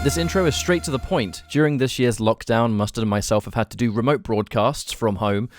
This intro is straight to the point. During this year's lockdown, Mustard and myself have had to do remote broadcasts from home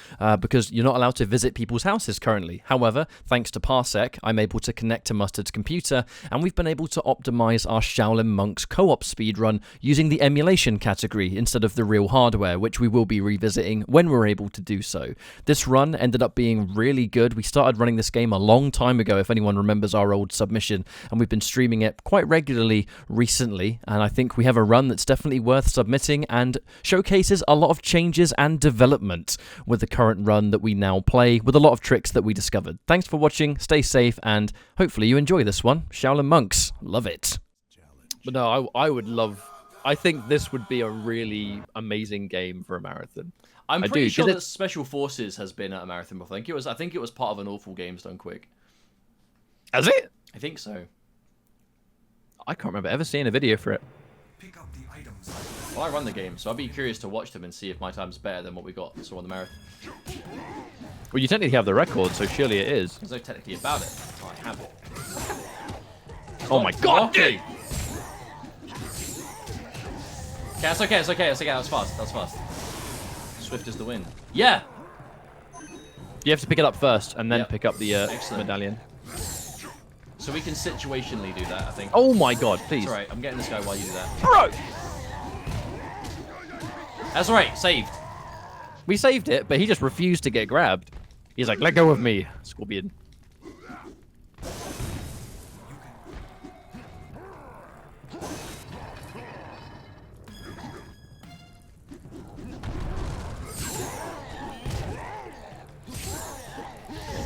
because you're not allowed to visit people's houses currently. However, thanks to Parsec, I'm able to connect to Mustard's computer, and we've been able to optimize our Shaolin Monks co-op speedrun using the emulation category instead of the real hardware, which we will be revisiting when we're able to do so. This run ended up being really good. We started running this game a long time ago, if anyone remembers our old submission, and we've been streaming it quite regularly recently, and I think we have a run that's definitely worth submitting and showcases a lot of changes and development with the current run that we now play, with a lot of tricks that we discovered. Thanks for watching, stay safe, and hopefully you enjoy this one. Shaolin Monks, love it. But no, I would love... I think this would be a really amazing game for a marathon. I'm pretty sure that Special Forces has been at a marathon before. I think it was part of an Awful Games Done Quick. Has it? I think so. I can't remember ever seeing a video for it. Pick up the items. Well, I run the game, so I'd be curious to watch them and see if my time's better than what we saw on the marathon. Well, you technically have the record, so surely it is. There's no technically about it. Oh, I have it. Oh my god! Okay, that's okay, it's okay, it's okay, that was fast. Swift as the wind. Yeah! You have to pick it up first, and then pick up the medallion. So we can situationally do that, I think. Oh my god, please. That's alright, I'm getting this guy while you do that. Bro! That's alright, saved. We saved it, but he just refused to get grabbed. He's like, let go of me, Scorpion.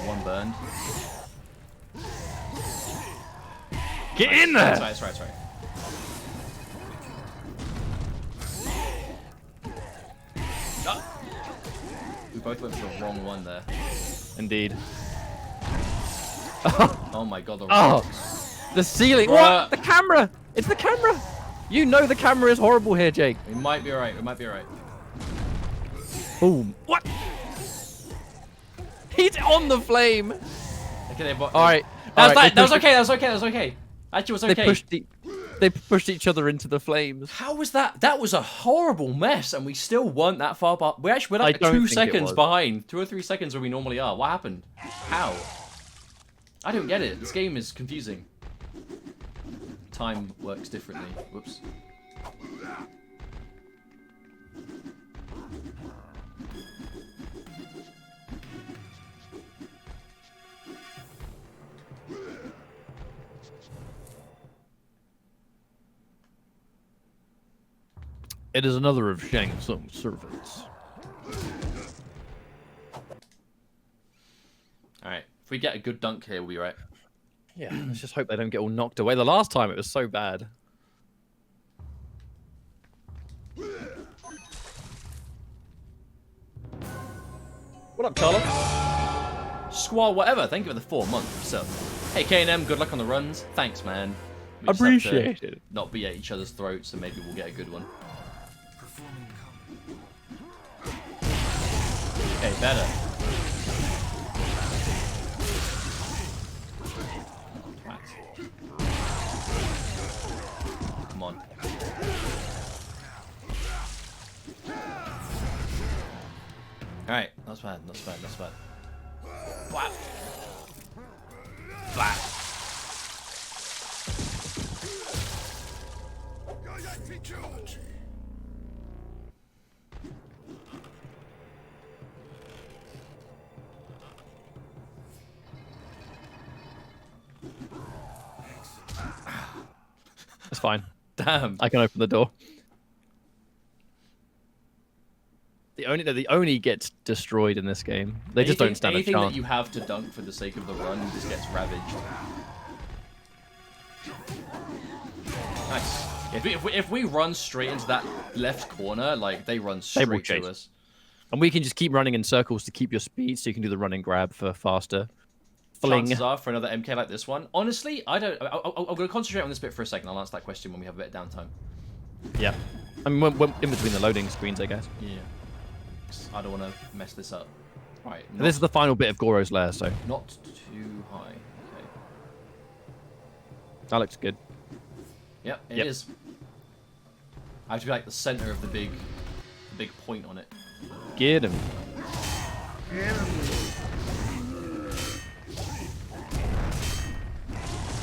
One burned. Get in there! That's right. We both went for the wrong one there. Indeed. Oh my god, The ceiling! What? The camera! It's the camera! You know the camera is horrible here, Jake. We might be alright, Boom. What? He's on the flame! Okay, Alright. That was okay. Actually, it was okay. They pushed each other into the flames. How was that? That was a horrible mess, and we still weren't that far behind. We're like 2 seconds behind. 2 or 3 seconds where we normally are. What happened? How? I don't get it. This game is confusing. Time works differently. Whoops. It is another of Shang Tsung's servants. Alright, if we get a good dunk here, we'll be right. Yeah, let's just hope they don't get all knocked away. The last time it was so bad. What up, Carla? Squall, whatever. Thank you for the 4 months. So, hey, K&M, good luck on the runs. Thanks, man. We just have to Appreciate it. not be at each other's throats, and maybe we'll get a good one. Okay, better. Come on. Alright, not bad. Wow. Flat. It's fine. Damn. I can open the door. The Oni gets destroyed in this game. They just don't stand a chance. Anything that you have to dunk for the sake of the run just gets ravaged. Nice. If we run straight into that left corner, like they run straight to us. And we can just keep running in circles to keep your speed, so you can do the run and grab for faster. Fling. Chances are for another MK like this one. Honestly, I'm going to concentrate on this bit for a second. I'll answer that question when we have a bit of downtime. Yeah. I mean, we're in between the loading screens, I guess. Yeah. I don't want to mess this up. Right. This is the final bit of Goro's lair, so. Not too high. Okay. That looks good. Yep, it is. I have to be like the center of the big point on it. Get him.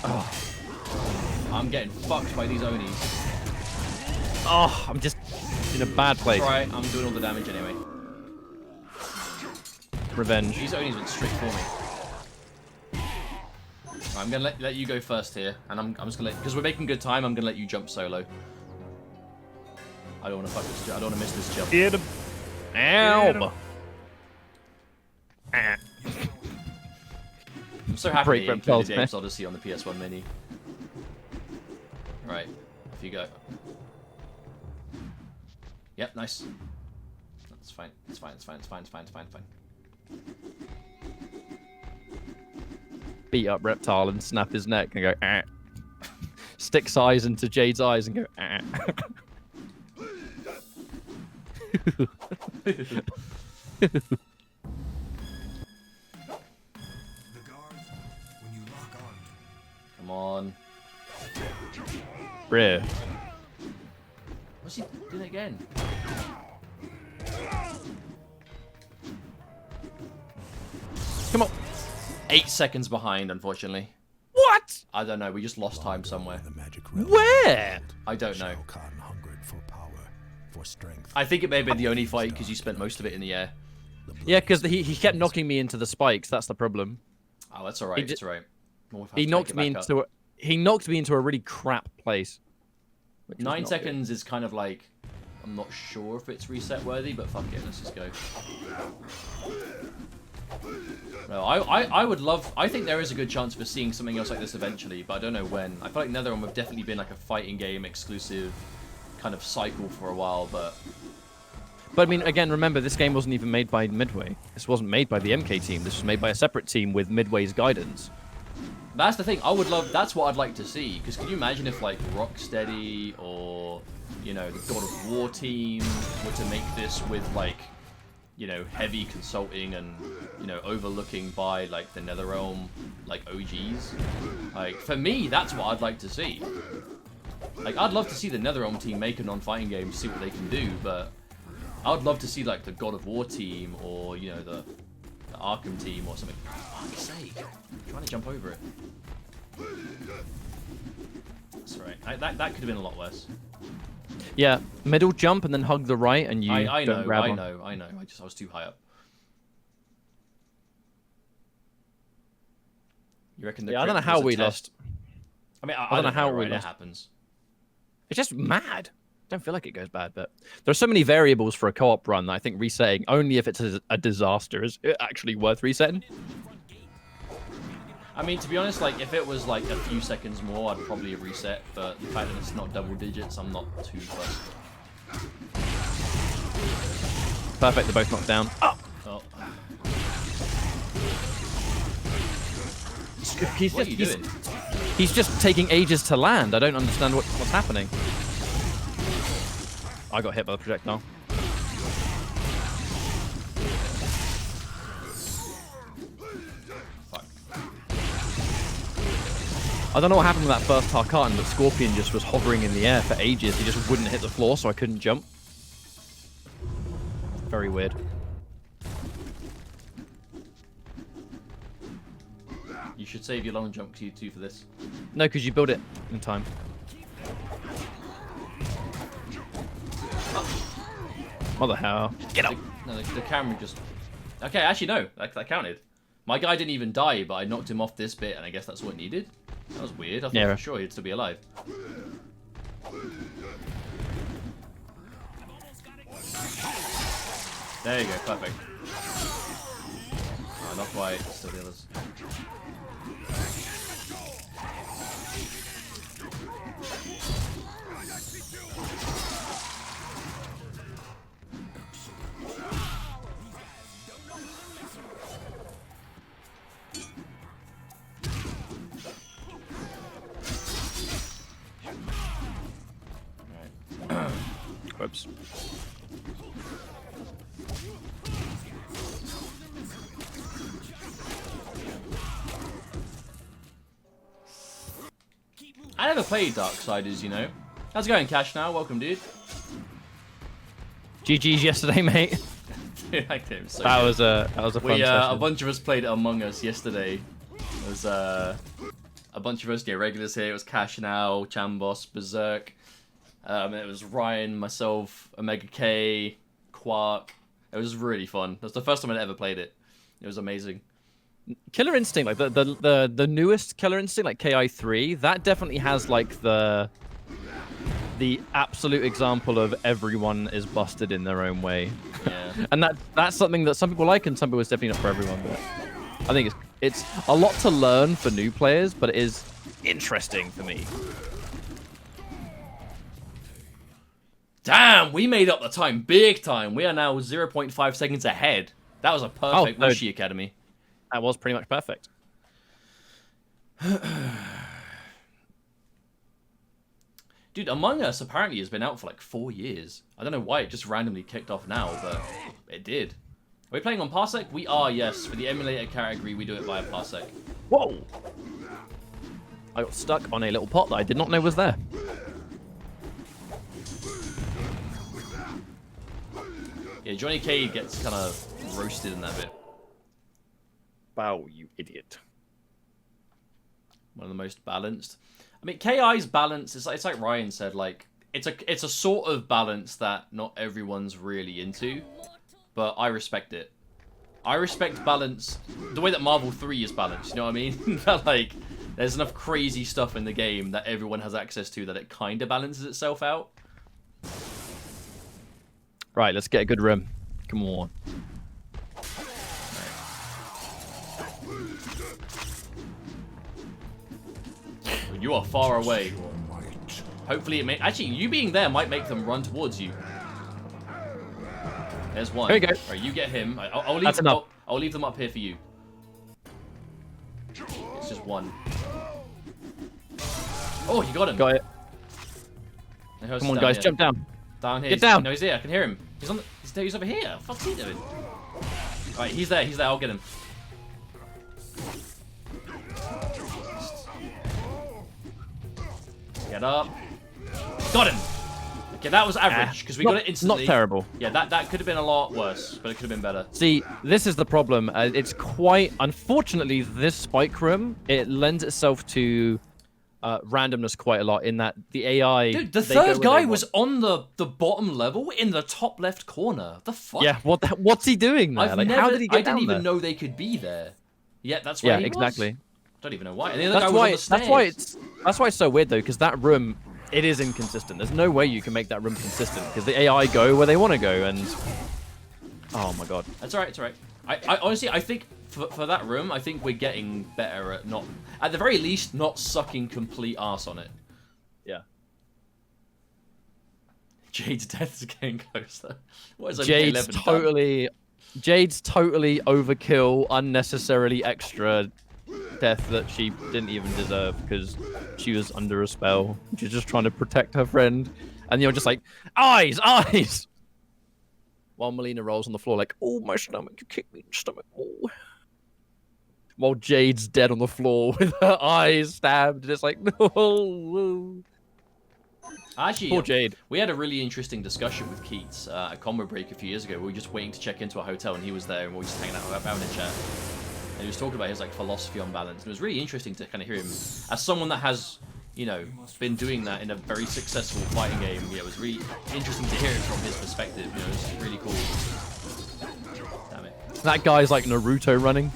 Oh. I'm getting fucked by these Onis. Oh, I'm just in a bad place. It's alright, I'm doing all the damage anyway. Revenge. These Onis went straight for me. Right, I'm gonna let you go first here, and I'm just gonna because we're making good time. I'm gonna let you jump solo. I don't want to fuck this. I don't want to miss this jump. Get him. Ow. I'm so happy Great you included the man. Apes Odyssey on the PS1 mini. Right, off you go. Yep, nice. That's fine. It's fine. It's fine. It's fine. It's fine. It's fine. It's fine. Beat up Reptile and snap his neck and go, ah. Stick size into Jade's eyes and go, ah. Come on. Bruh. What's he doing again? Come on. 8 seconds behind, unfortunately. What? I don't know. We just lost time somewhere. Where? I don't know. For power, for strength. I think it may have been the only fight because you spent most of it in the air. Yeah, because he kept knocking me into the spikes. That's the problem. Oh, that's alright. That's alright. He knocked me into a really crap place. 9 seconds is kind of like, I'm not sure if it's reset worthy, but fuck it, let's just go. No, I would love. I think there is a good chance for seeing something else like this eventually, but I don't know when. I feel like NetherRealm have definitely been like a fighting game exclusive kind of cycle for a while, but I mean, again, remember this game wasn't even made by Midway. This wasn't made by the MK team. This was made by a separate team with Midway's guidance. that's the thing. I would love. That's what I'd like to see. Because can you imagine if like Rocksteady or the God of War team were to make this with like heavy consulting and overlooking by like the NetherRealm like OGs. Like for me, that's what I'd like to see. Like I'd love to see the NetherRealm team make a non-fighting game, see what they can do, but I would love to see like the God of War team or the Arkham team or something. For fuck's sake! I'm trying to jump over it. That's alright. That could have been a lot worse. Yeah, middle jump and then hug the right, and you I don't know. grab I on. know. I was too high up. You reckon? Yeah, I don't know how we lost. I mean, I don't know how we lost. It happens. It's just mad. I don't feel like it goes bad, but there are so many variables for a co-op run that I think resetting, only if it's a disaster, is it actually worth resetting. I mean, to be honest, like if it was like a few seconds more, I'd probably have reset. But the fact that it's not double digits, I'm not too fussed. Perfect. They're both knocked down. Oh. Oh. He's just taking ages to land. I don't understand what's happening. I got hit by the projectile. Fuck. I don't know what happened with that first Tarkatan, but Scorpion just was hovering in the air for ages. He just wouldn't hit the floor, so I couldn't jump. Very weird. You should save your long jump Q2 for this. No, because you build it in time. What the hell? Get up! No, the camera just... Okay, actually no, that counted. My guy didn't even die, but I knocked him off this bit, and I guess that's what it needed. That was weird. I thought for sure he'd still be alive. There you go, perfect. Oh, not quite, still the others. Whoops. I never played Darksiders, How's it going, Cash now? Welcome, dude. GG's yesterday, mate. Dude, that game was so That good. was a fun session. A bunch of us played Among Us yesterday. It was a bunch of us, regulars here. It was Cash Now, Chambos, Berserk. It was Ryan, myself, Omega K, Quark. It was really fun. That was the first time I'd ever played it. It was amazing. Killer Instinct, like the newest Killer Instinct, like KI3, that definitely has like the absolute example of everyone is busted in their own way. Yeah. And that's something that some people like and some people it's definitely not for everyone. But I think it's a lot to learn for new players, but it is interesting for me. Damn, we made up the time big time. We are now 0.5 seconds ahead. That was a perfect Mushi Academy. That was pretty much perfect. Dude, Among Us apparently has been out for like 4 years. I don't know why it just randomly kicked off now, but it did. Are we playing on Parsec? We are, yes. For the emulator category, we do it via Parsec. Whoa! I got stuck on a little pot that I did not know was there. Yeah, Johnny K gets kind of roasted in that bit. Wow, you idiot. One of the most balanced. I mean, KI's balance is it's like Ryan said, like it's a sort of balance that not everyone's really into, but I respect it. I respect balance the way that Marvel 3 is balanced. You know what I mean? That like there's enough crazy stuff in the game that everyone has access to that it kind of balances itself out. Right, let's get a good rim. Come on. You are far away. Hopefully it may... Actually, you being there might make them run towards you. There's one. There you go. All right, you get him. I'll leave That's enough. I'll leave them up here for you. It's just one. Oh, you got him. Got it. Come Come on, guys, jump down. Down here. Get down. No, he's here. I can hear him. He's over here. What the fuck's he doing? All right, he's there. He's there. I'll get him. Get up. Got him. Okay, that was average because we got it instantly. Not terrible. Yeah, that could have been a lot worse, but it could have been better. See, this is the problem. It's quite... Unfortunately, this spike room, it lends itself to randomness quite a lot in that the AI... Dude, the third guy was on the bottom level in the top left corner. The fuck? Yeah, what's he doing there? How did he get down I didn't even there? know they could be there. Yeah, that's where he exactly. was. Don't even know why. And the other guy was on the stairs. That's why it's so weird though, because that room, it is inconsistent. There's no way you can make that room consistent because the AI go where they want to go, and oh my god. That's alright. It's alright. I honestly, I think for that room, I think we're getting better at not, at the very least, not sucking complete arse on it. Yeah. Jade's death is getting closer. What is Jade's totally overkill, unnecessarily extra death that she didn't even deserve because she was under a spell. She's just trying to protect her friend, and you're just like, eyes. While Melina rolls on the floor like, oh, my stomach, you kicked me in the stomach. Oh. While Jade's dead on the floor with her eyes stabbed, it's like, no. Actually, Poor Jade. We had a really interesting discussion with Keats at Combo Break a few years ago. We were just waiting to check into a hotel, and he was there, and we were just hanging out having a chat. And he was talking about his like philosophy on balance. And it was really interesting to kind of hear him as someone that has, you know, been doing that in a very successful fighting game. Yeah, it was really interesting to hear it from his perspective. You know, it was really cool. Damn it. That guy's like Naruto running.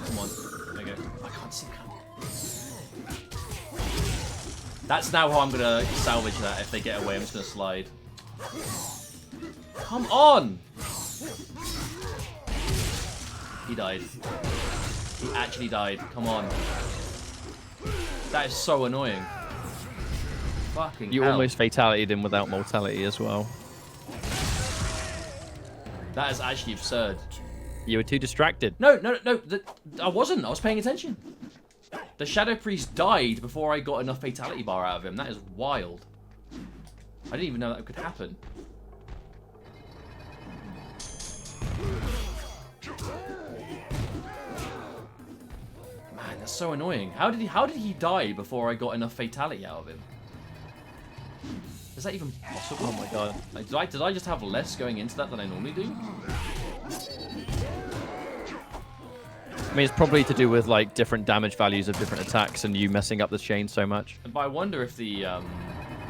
Come on. There you go. I can't see that. That's now how I'm going to salvage that. If they get away, I'm just going to slide. Come on! He died. He actually died. Come on. That is so annoying. Fucking You hell. almost fatality'd him without mortality as well. That is actually absurd. You were too distracted. No. I wasn't. I was paying attention. The Shadow Priest died before I got enough fatality bar out of him. That is wild. I didn't even know that could happen. Man, that's so annoying. How did he die before I got enough fatality out of him? Is that even possible? Oh my god. Like, did I just have less going into that than I normally do? I mean, it's probably to do with like different damage values of different attacks and you messing up the chain so much. But I wonder if the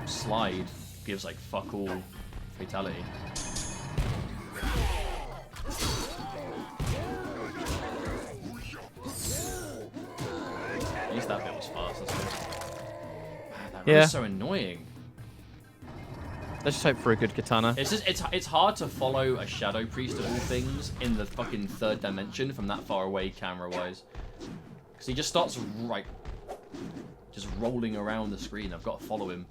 slide gives like fuck all fatality. At least that bit was fast. I suppose. Man, that was so annoying. Let's just hope for a good katana. It's just it's hard to follow a shadow priest of all things in the fucking third dimension from that far away camera wise, because he just starts just rolling around the screen. I've got to follow him,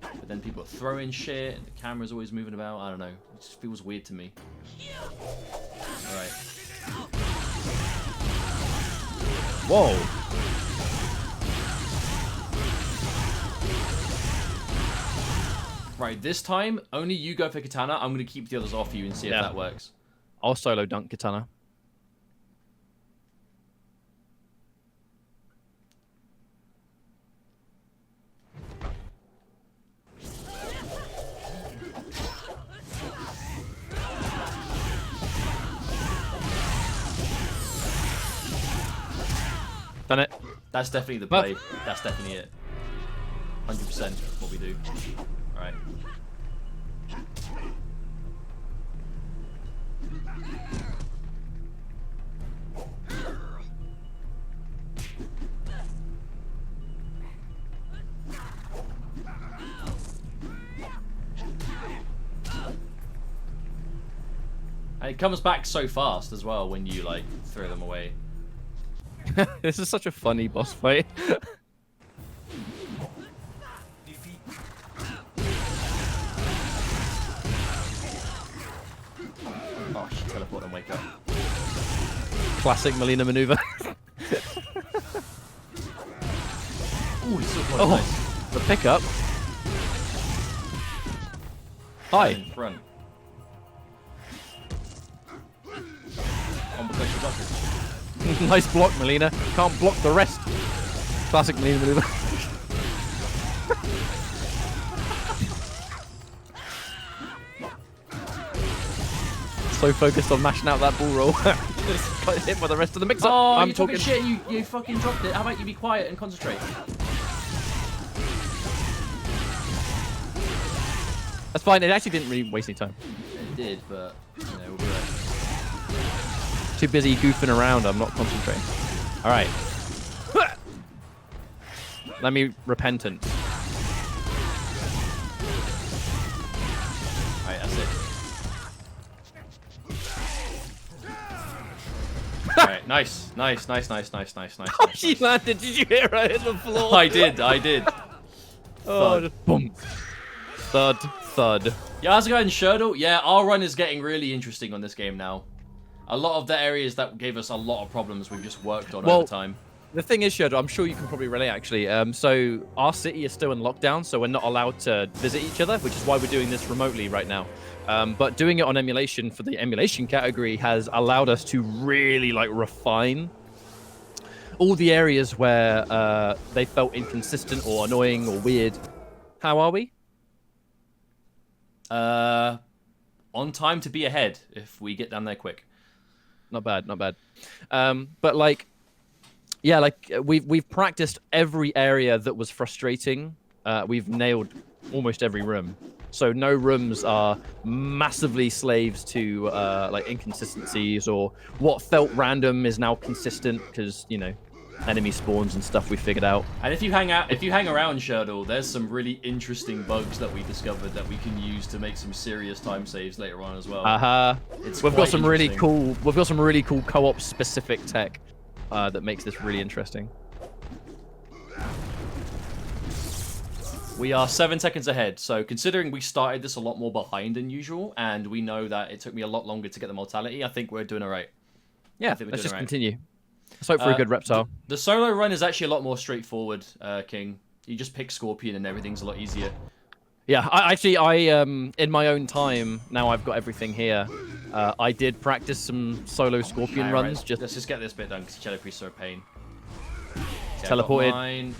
but then people are throwing shit and the camera's always moving about. I don't know. It just feels weird to me. All right. Whoa. Right, this time, only you go for katana. I'm going to keep the others off you and see if that works. I'll solo dunk katana. Done it. That's definitely the play. That's definitely it. 100% what we do. Alright. And it comes back so fast as well when you like throw them away. This is such a funny boss fight. Oh, she teleport and wake up. Classic Melina maneuver. Ooh, he's still nice. The pickup. Hi. In front. On because blockers. Nice block, Melina. Can't block the rest. Classic Melina maneuver. So focused on mashing out that bull roll. Just got hit by the rest of the mix-up. Oh, I'm you're talking shit. You fucking dropped it. How about you be quiet and concentrate? That's fine. It actually didn't really waste any time. It did, but you know, we'll be right. Too busy goofing around. I'm not concentrating. All right. Let me repentant. All right, that's it. All right, nice. Oh, she landed. Did you hear her hit the floor? I did. Oh, just boom. Thud, thud. Yeah, how's it going, Shurdle? Yeah, our run is getting really interesting on this game now. A lot of the areas that gave us a lot of problems we've just worked on over time. The thing is, Shadow, I'm sure you can probably relate, actually. So our city is still in lockdown, so we're not allowed to visit each other, which is why we're doing this remotely right now. But doing it on emulation for the emulation category has allowed us to really, like, refine all the areas where they felt inconsistent or annoying or weird. How are we? On time to be ahead if we get down there quick. Not bad, not bad. But like, yeah, like we've practiced every area that was frustrating. We've nailed almost every room. So no rooms are massively slaves to like inconsistencies, or what felt random is now consistent because, you know, enemy spawns and stuff we figured out. And if you hang around Shurdle, there's some really interesting bugs that we discovered that we can use to make some serious time saves later on as well. We've got some really cool co-op specific tech that makes this really interesting. We are 7 seconds ahead, so considering we started this a lot more behind than usual, and we know that it took me a lot longer to get the mortality, I think we're doing all right. Yeah, let's just continue. Let's hope for a good reptile. The solo run is actually a lot more straightforward, King. You just pick Scorpion and everything's a lot easier. Yeah, I in my own time, now I've got everything here, I did practice some solo Scorpion runs. Right, let's just get this bit done, because Shadow Priests are a pain. Teleported.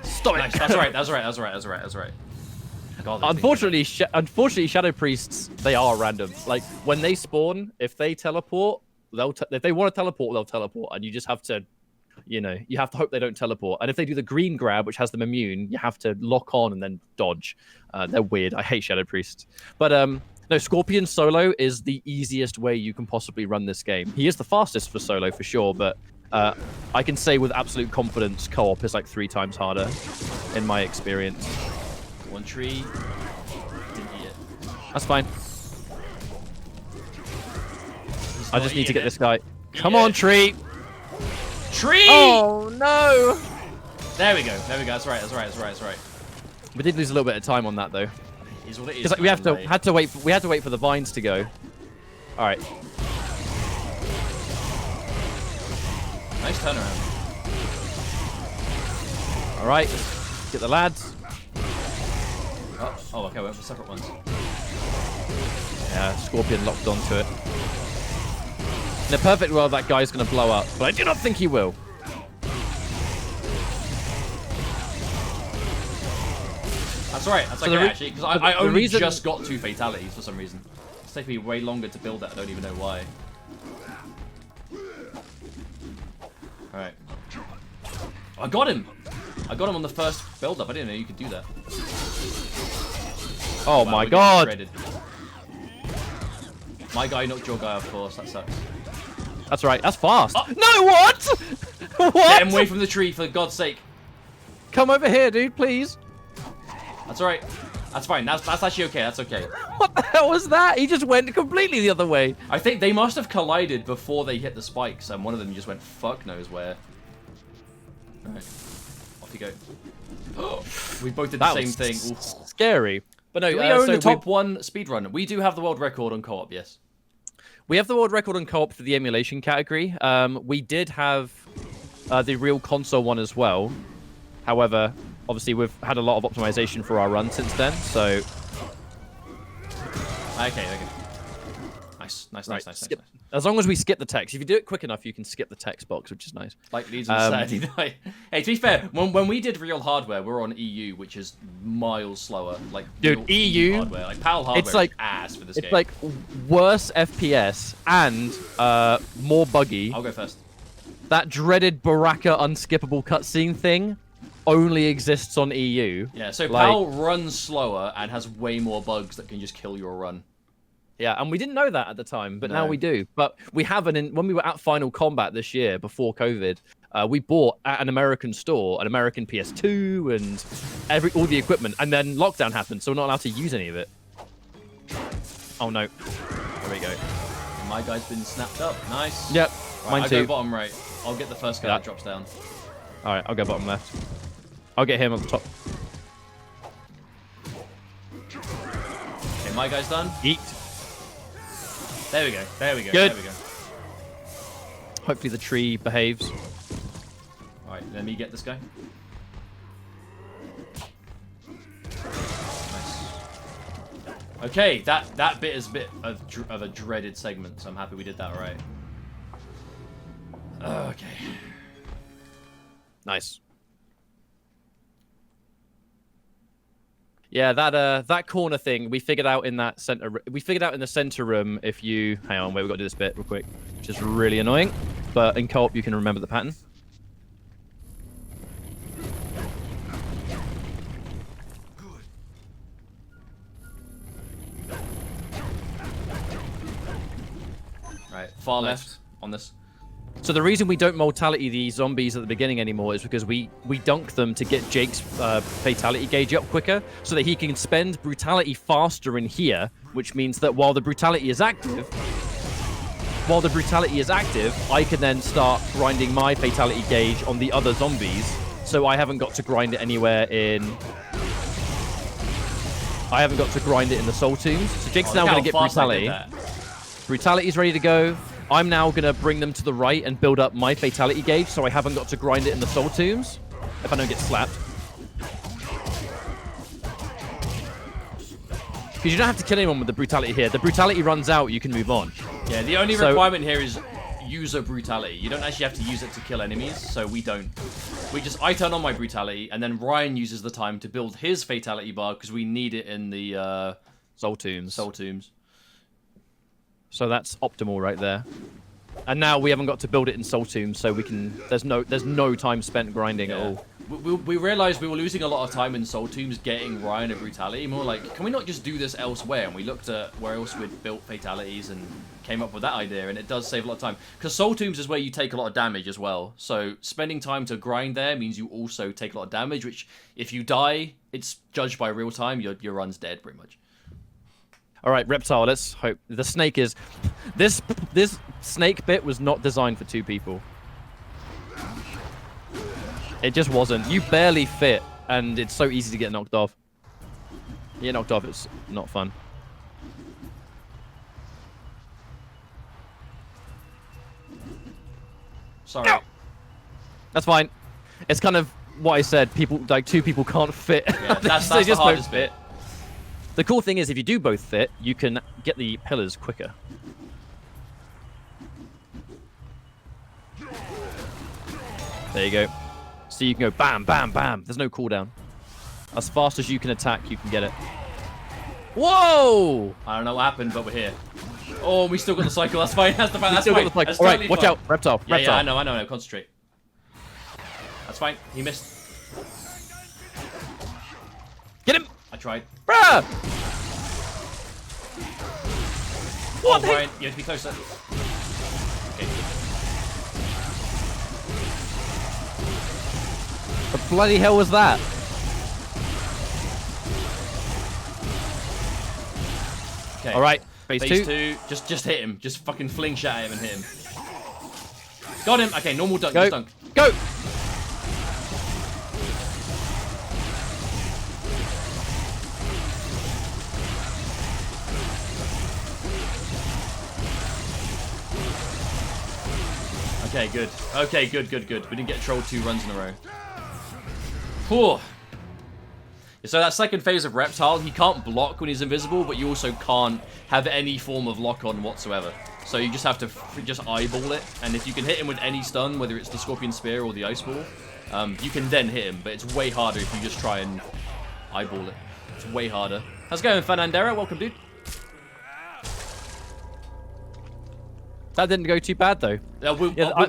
Stop it! Nice. That's all right. God, unfortunately, Shadow Priests, they are random. Like, when they spawn, if they teleport, if they want to teleport, they'll teleport. And you just have to, you know, you have to hope they don't teleport. And if they do the green grab, which has them immune, you have to lock on and then dodge. They're weird. I hate Shadow Priests. But, no, Scorpion solo is the easiest way you can possibly run this game. He is the fastest for solo, for sure, but I can say with absolute confidence co-op is like 3 times harder, in my experience. One tree. Didn't eat it. That's fine. I just need to get this guy. Come on, tree! Tree! Oh, no! There we go. There we go. That's right. That's right. That's right. That's right. We did lose a little bit of time on that, though. Is what it is. Because like, we had to wait for the vines to go. All right. Nice turnaround. All right. Get the lads. Oh, okay. We went for separate ones. Yeah, Scorpion locked onto it. In a perfect world, that guy's going to blow up, but I do not think he will. That's right. That's okay, actually, because I only just got 2 fatalities for some reason. It's taking me way longer to build that. I don't even know why. Alright. I got him! I got him on the first build-up. I didn't know you could do that. Oh wow, my god! Shredded. My guy knocked your guy, of course. That sucks. That's right. That's fast. Oh. No, what? What? Get him away from the tree, for God's sake. Come over here, dude, please. That's alright. That's fine. That's actually okay. That's okay. What the hell was that? He just went completely the other way. I think they must have collided before they hit the spikes, and one of them just went fuck knows where. Alright. Off you go. We both did the same thing. Oof. Scary. But no, we own the top 1 speedrun. We do have the world record on co-op, yes. We have the world record on co-op for the emulation category. We did have the real console one as well. However, obviously we've had a lot of optimization for our run since then, so... Okay. Nice. As long as we skip the text. If you do it quick enough, you can skip the text box, which is nice. Like Leeds on Saturday night. Hey, to be fair, when we did real hardware, we were on EU, which is miles slower. Like, dude, EU hardware. Like, PAL hardware it's like, is ass for this game. It's like worse FPS and more buggy. I'll go first. That dreaded Baraka unskippable cutscene thing only exists on EU. Yeah, so PAL runs slower and has way more bugs that can just kill your run. Yeah, and we didn't know that at the time, but now we do. But we haven't. When we were at Final Combat this year, before COVID, we bought at an American store an American PS2 and all the equipment, and then lockdown happened, so we're not allowed to use any of it. Oh no! There we go. And my guy's been snapped up. Nice. Yep. Right, mine I'll too. go bottom right. I'll get the first guy that drops down. All right, I'll go bottom left. I'll get him on the top. Okay, my guy's done. Eat. There we go. There we go. Good. There we go. Hopefully the tree behaves. All right, let me get this guy. Nice. Okay, that bit is a bit of a dreaded segment, so I'm happy we did that right. Okay. Nice. Yeah, that corner thing we figured out in that center. We figured out in the center room. If you hang on, wait, we've got to do this bit real quick, which is really annoying. But in co-op, you can remember the pattern. Right, far left on this. So the reason we don't mortality the zombies at the beginning anymore is because we dunk them to get Jake's fatality gauge up quicker, so that he can spend brutality faster in here, which means that while the brutality is active, I can then start grinding my fatality gauge on the other zombies, so I haven't got to grind it anywhere in... I haven't got to grind it in the soul tombs. So Jake's now going to get brutality. Brutality's ready to go. I'm now going to bring them to the right and build up my fatality gauge, so I haven't got to grind it in the soul tombs, if I don't get slapped. Because you don't have to kill anyone with the brutality here. The brutality runs out, you can move on. Yeah, the only requirement here is user brutality. You don't actually have to use it to kill enemies, so we don't. I turn on my brutality, and then Ryan uses the time to build his fatality bar because we need it in the Soul Tombs. Soul Tombs. So that's optimal right there. And now we haven't got to build it in Soul Tombs, so we can. There's no time spent grinding at all. We realized we were losing a lot of time in Soul Tombs getting Ryan a brutality. More like, can we not just do this elsewhere? And we looked at where else we'd built fatalities and came up with that idea, and it does save a lot of time. Because Soul Tombs is where you take a lot of damage as well. So spending time to grind there means you also take a lot of damage, which if you die, it's judged by real time. Your run's dead pretty much. All right, Reptile, let's hope. The snake is... This snake bit was not designed for 2 people. It just wasn't. You barely fit, and it's so easy to get knocked off. You get knocked off, it's not fun. Sorry. Ow! That's fine. It's kind of what I said. People, like 2 people can't fit. Yeah, that's the hardest bit. The cool thing is, if you do both fit, you can get the pillars quicker. There you go. So you can go bam, bam, bam. There's no cooldown. As fast as you can attack, you can get it. Whoa! I don't know what happened, but we're here. Oh, we still got the cycle. That's fine. That's fine. All right, watch out, Reptile. Yeah, Reptile. yeah, I know. Concentrate. That's fine. He missed. Get him! I tried. Bruh! What? Oh, Brian, you have to be closer. Okay. The bloody hell was that? Okay. All right, phase Phase 2. 2. Just hit him. Just fucking fling shit at him and hit him. Got him. Okay, normal dunk. Go. Just dunk. Go! Okay, good. Okay, good. We didn't get trolled 2 runs in a row. Whew. So that second phase of Reptile, he can't block when he's invisible, but you also can't have any form of lock-on whatsoever. So you just have to just eyeball it, and if you can hit him with any stun, whether it's the Scorpion Spear or the Ice Ball, you can then hit him, but it's way harder if you just try and eyeball it. It's way harder. How's it going, Fernandera? Welcome, dude. That didn't go too bad, though.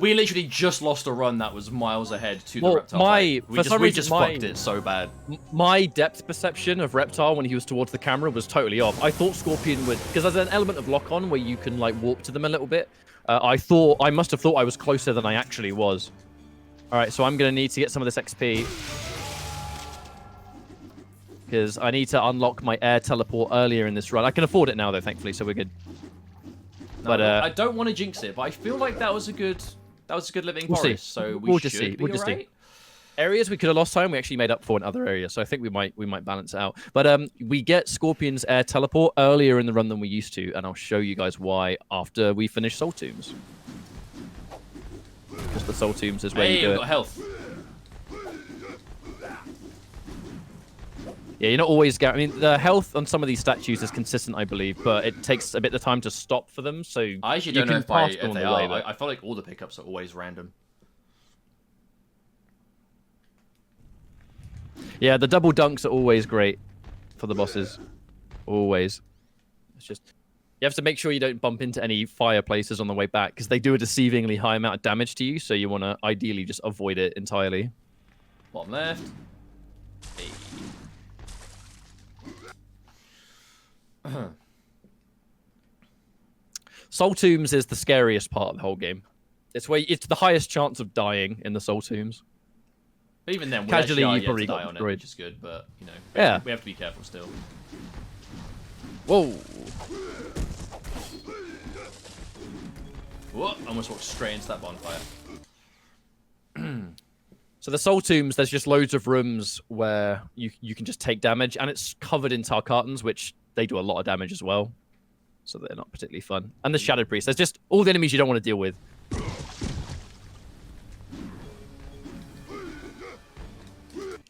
We literally just lost a run that was miles ahead to the Reptile fight. We just fucked it so bad. My depth perception of Reptile when he was towards the camera was totally off. I thought Scorpion would... Because there's an element of lock-on where you can, like, warp to them a little bit. I must have thought I was closer than I actually was. All right, so I'm going to need to get some of this XP. Because I need to unlock my air teleport earlier in this run. I can afford it now, though, thankfully, so we're good. No, but I don't want to jinx it, but I feel like that was a good living forest. So we'll just see. We'll just see. Areas we could have lost time, we actually made up for in other areas, so I think we might balance it out. But we get Scorpion's air teleport earlier in the run than we used to, and I'll show you guys why after we finish Soul Tombs. Because the Soul Tombs is where you do it. Got health. Yeah, you're not always... I mean, the health on some of these statues is consistent, I believe, but it takes a bit of time to stop for them, so I actually don't know if they are. I feel like all the pickups are always random. Yeah, the double dunks are always great for the bosses. Always. It's just... You have to make sure you don't bump into any fireplaces on the way back, because they do a deceivingly high amount of damage to you, so you want to ideally just avoid it entirely. Bottom left. Hey. Soul Tombs is the scariest part of the whole game. It's the highest chance of dying in the Soul Tombs. But even then, casually you probably got die on it, which is good. But you know, we have to be careful still. Whoa! Whoa! I almost walked straight into that bonfire. So the Soul Tombs, there's just loads of rooms where you can just take damage, and it's covered in tar cartons, which they do a lot of damage as well. So they're not particularly fun. And the Shadow Priest, there's just all the enemies you don't want to deal with.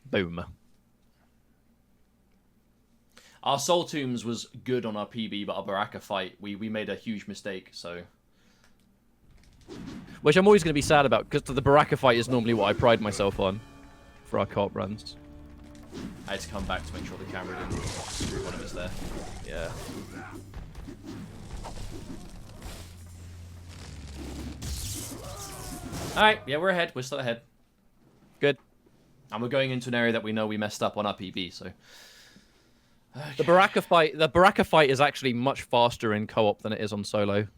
Boom. Our Soul Tombs was good on our PB, but our Baraka fight, we made a huge mistake, so... which I'm always going to be sad about because the Baraka fight is normally what I pride myself on for our co-op runs. I had to come back to make sure the camera didn't screw one of us there. Yeah. Alright, yeah, we're ahead. We're still ahead. Good. And we're going into an area that we know we messed up on our PB, so... Okay. The Baraka fight is actually much faster in co-op than it is on solo.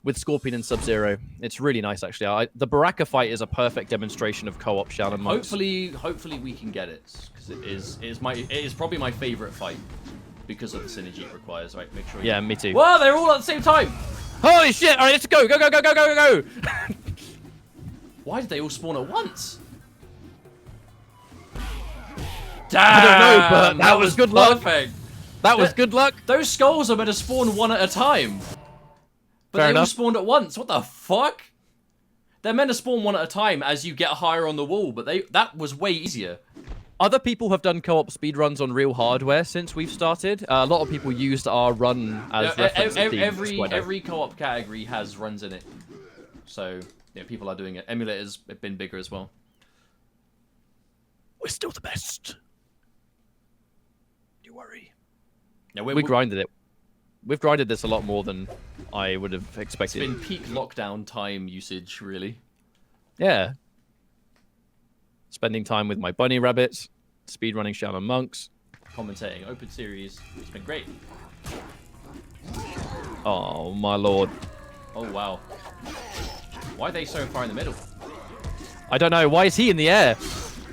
With Scorpion and Sub-Zero. It's really nice, actually. The Baraka fight is a perfect demonstration of co-op Shaolin Monks. Hopefully we can get it, because it is probably my favorite fight because of the synergy it requires. Right, make sure. Yeah, me too. Whoa, they're all at the same time. Holy shit! All right, let's go! Go! Go! Go! Go! Go! Go! Go! Why did they all spawn at once? Damn, I don't know, but that was good perfect. Luck. That was good luck. Those skulls are meant to spawn one at a time. But Fair they enough. all spawned at once. What the fuck? They're meant to spawn one at a time as you get higher on the wall, but that was way easier. Other people have done co-op speedruns on real hardware since we've started. A lot of people used our run as reference. Every co-op category has runs in it. So, yeah, people are doing it. Emulators have been bigger as well. We're still the best. You worry. Yeah, we grinded it. We've grinded this a lot more than I would have expected. It's been peak lockdown time usage, really. Yeah. Spending time with my bunny rabbits, speedrunning Shaolin Monks. Commentating open series. It's been great. Oh, my lord. Oh, wow. Why are they so far in the middle? I don't know. Why is he in the air?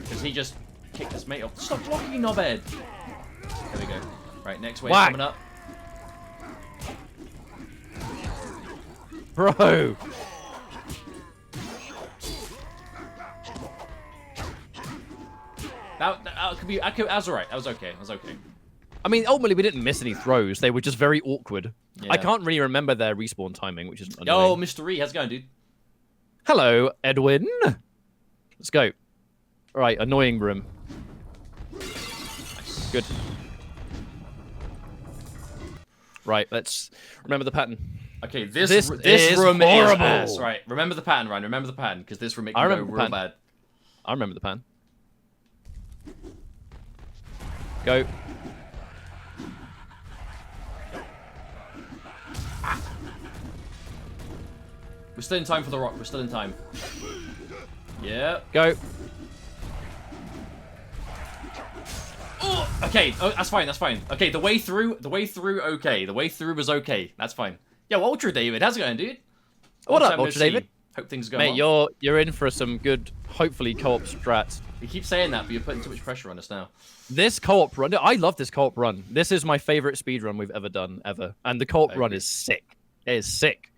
Because he just kicked his mate off. Stop blocking, knobhead! There we go. Right, next wave Whack. coming up. Bro! That could be. That was alright. That was okay. That was okay. I mean, ultimately, we didn't miss any throws. They were just very awkward. Yeah. I can't really remember their respawn timing, which is annoying. Yo, Mr. E, how's it going, dude? Hello, Edwin. Let's go. Right, annoying room. Nice. Good. Right, let's remember the pattern. Okay, this is room horrible. is ass. Right, remember the pattern, Ryan. Remember the pattern, because this room can go real bad. I remember the pattern. Go. Ah. We're still in time for the rock. We're still in time. Yeah. Go. Oh, okay. Oh, that's fine. That's fine. Okay, the way through. Okay, the way through was okay. That's fine. Yo, Ultra David, how's it going, dude? What up, Ultra David? Hope things are going Mate, well. you're in for some good, hopefully co-op strats. You keep saying that, but you're putting too much pressure on us now. This co-op run, I love this co-op run. This is my favorite speedrun we've ever done, ever. And the co-op run is sick. It is sick.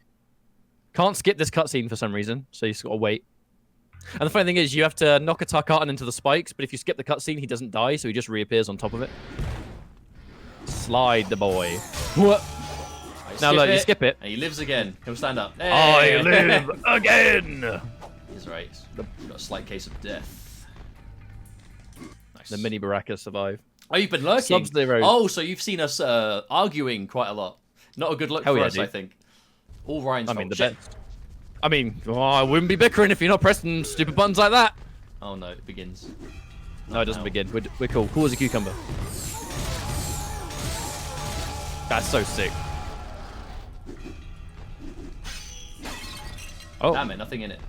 Can't skip this cutscene for some reason, so you just gotta wait. And the funny thing is, you have to knock a Tarkatan into the spikes, but if you skip the cutscene, he doesn't die, so he just reappears on top of it. Slide the boy. What? Now look, you skip it. And he lives again. He'll stand up. Hey. I live again! He's right. We've got a slight case of death. Nice. The mini Baraka survive. Oh, you've been lurking? Sub-Zero. Oh, so you've seen us arguing quite a lot. Not a good look for us, dude. I think. All Ryan's fault. I mean, the best. I mean, I wouldn't be bickering if you're not pressing stupid buttons like that. Oh no, it begins. No, it doesn't begin. We're cool. Cool as a cucumber. That's so sick. Oh. Damn it, nothing in it.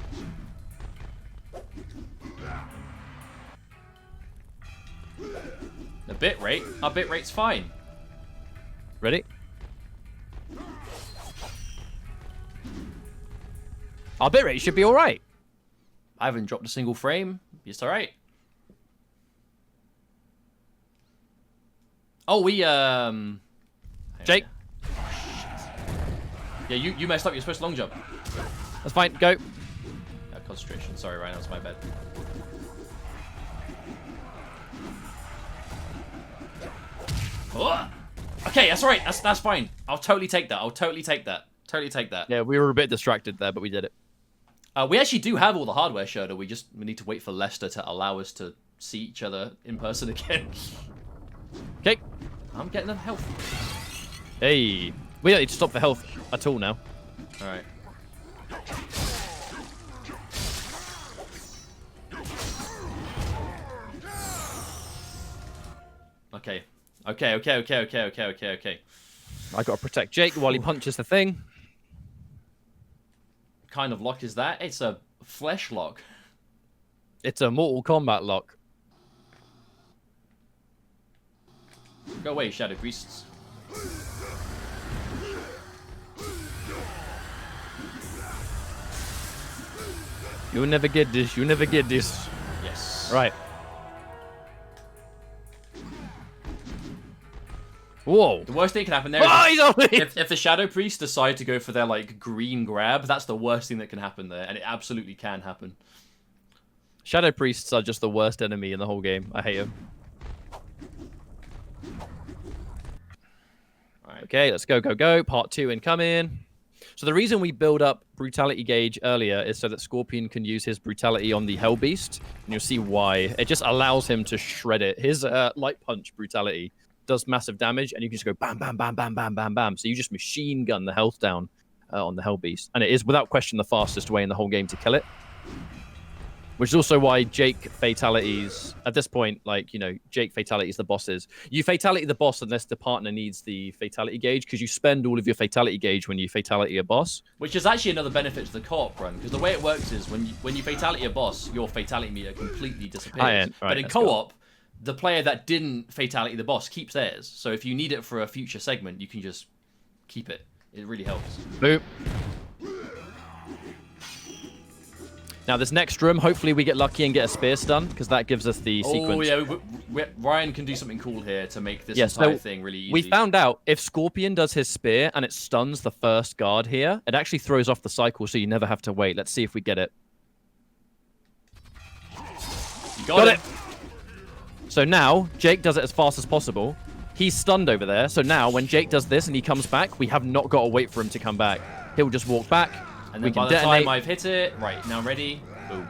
The bit rate? Our bit rate's fine. Ready? Our bitrate should be alright. I haven't dropped a single frame. It's alright. Oh, we, Jake. Yeah, you messed up. You're supposed to long jump. That's fine. Go. Concentration. Sorry, Ryan. That was my bad. Oh! Okay, that's right. That's fine. I'll totally take that. Totally take that. Yeah, we were a bit distracted there, but we did it. We actually do have all the hardware, Shoda. We need to wait for Lester to allow us to see each other in person again. Okay. I'm getting them health. Hey. We don't need to stop for health at all now. Alright. Okay. Okay. I got to protect Jake while he punches the thing. What kind of lock is that? It's a flesh lock. It's a Mortal Kombat lock. Go away, Shadow Priests. You'll never get this. You'll never get this. Yes. Right. Whoa. The worst thing that can happen there is if the Shadow Priests decide to go for their, like, green grab, that's the worst thing that can happen there, and it absolutely can happen. Shadow Priests are just the worst enemy in the whole game. I hate them. Right. Okay, let's go, go, go. Part 2 incoming. So the reason we build up Brutality Gauge earlier is so that Scorpion can use his Brutality on the Hell Beast. And you'll see why. It just allows him to shred it. His Light Punch Brutality does massive damage, and you can just go bam, bam, bam, bam, bam, bam, bam. So you just machine gun the health down on the Hell Beast. And it is, without question, the fastest way in the whole game to kill it. Which is also why Jake fatalities, at this point, like, you know, Jake fatalities the bosses. You fatality the boss unless the partner needs the fatality gauge, because you spend all of your fatality gauge when you fatality a boss. Which is actually another benefit to the co-op run, because the way it works is when you fatality a boss, your fatality meter completely disappears. But in co-op, the player that didn't fatality the boss keeps theirs. So if you need it for a future segment, you can just keep it. It really helps. Boop. Now, this next room, hopefully we get lucky and get a spear stun, because that gives us the sequence. Oh, yeah, Ryan can do something cool here to make this entire thing really easy. We found out if Scorpion does his spear and it stuns the first guard here, it actually throws off the cycle, so you never have to wait. Let's see if we get it. You got it. So now, Jake does it as fast as possible. He's stunned over there, so now when Jake does this and he comes back, we have not got to wait for him to come back. He'll just walk back. And then by the time I've hit it, right, now ready, boom.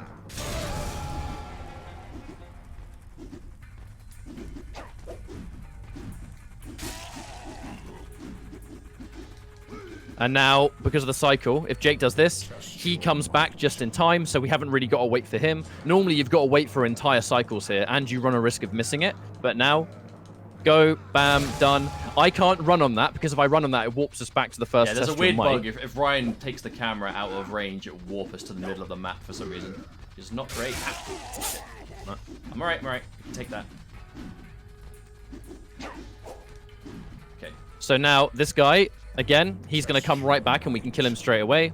And now, because of the cycle, if Jake does this, he comes back just in time, so we haven't really got to wait for him. Normally, you've got to wait for entire cycles here, and you run a risk of missing it. But now, go, bam, done. I can't run on that, because if I run on that, it warps us back to the first test. Yeah, there's a weird bug. If Ryan takes the camera out of range, it will warp us to the middle of the map for some reason. It's not great. I'm alright, take that. Okay. So now, this guy, again, he's going to come right back, and we can kill him straight away.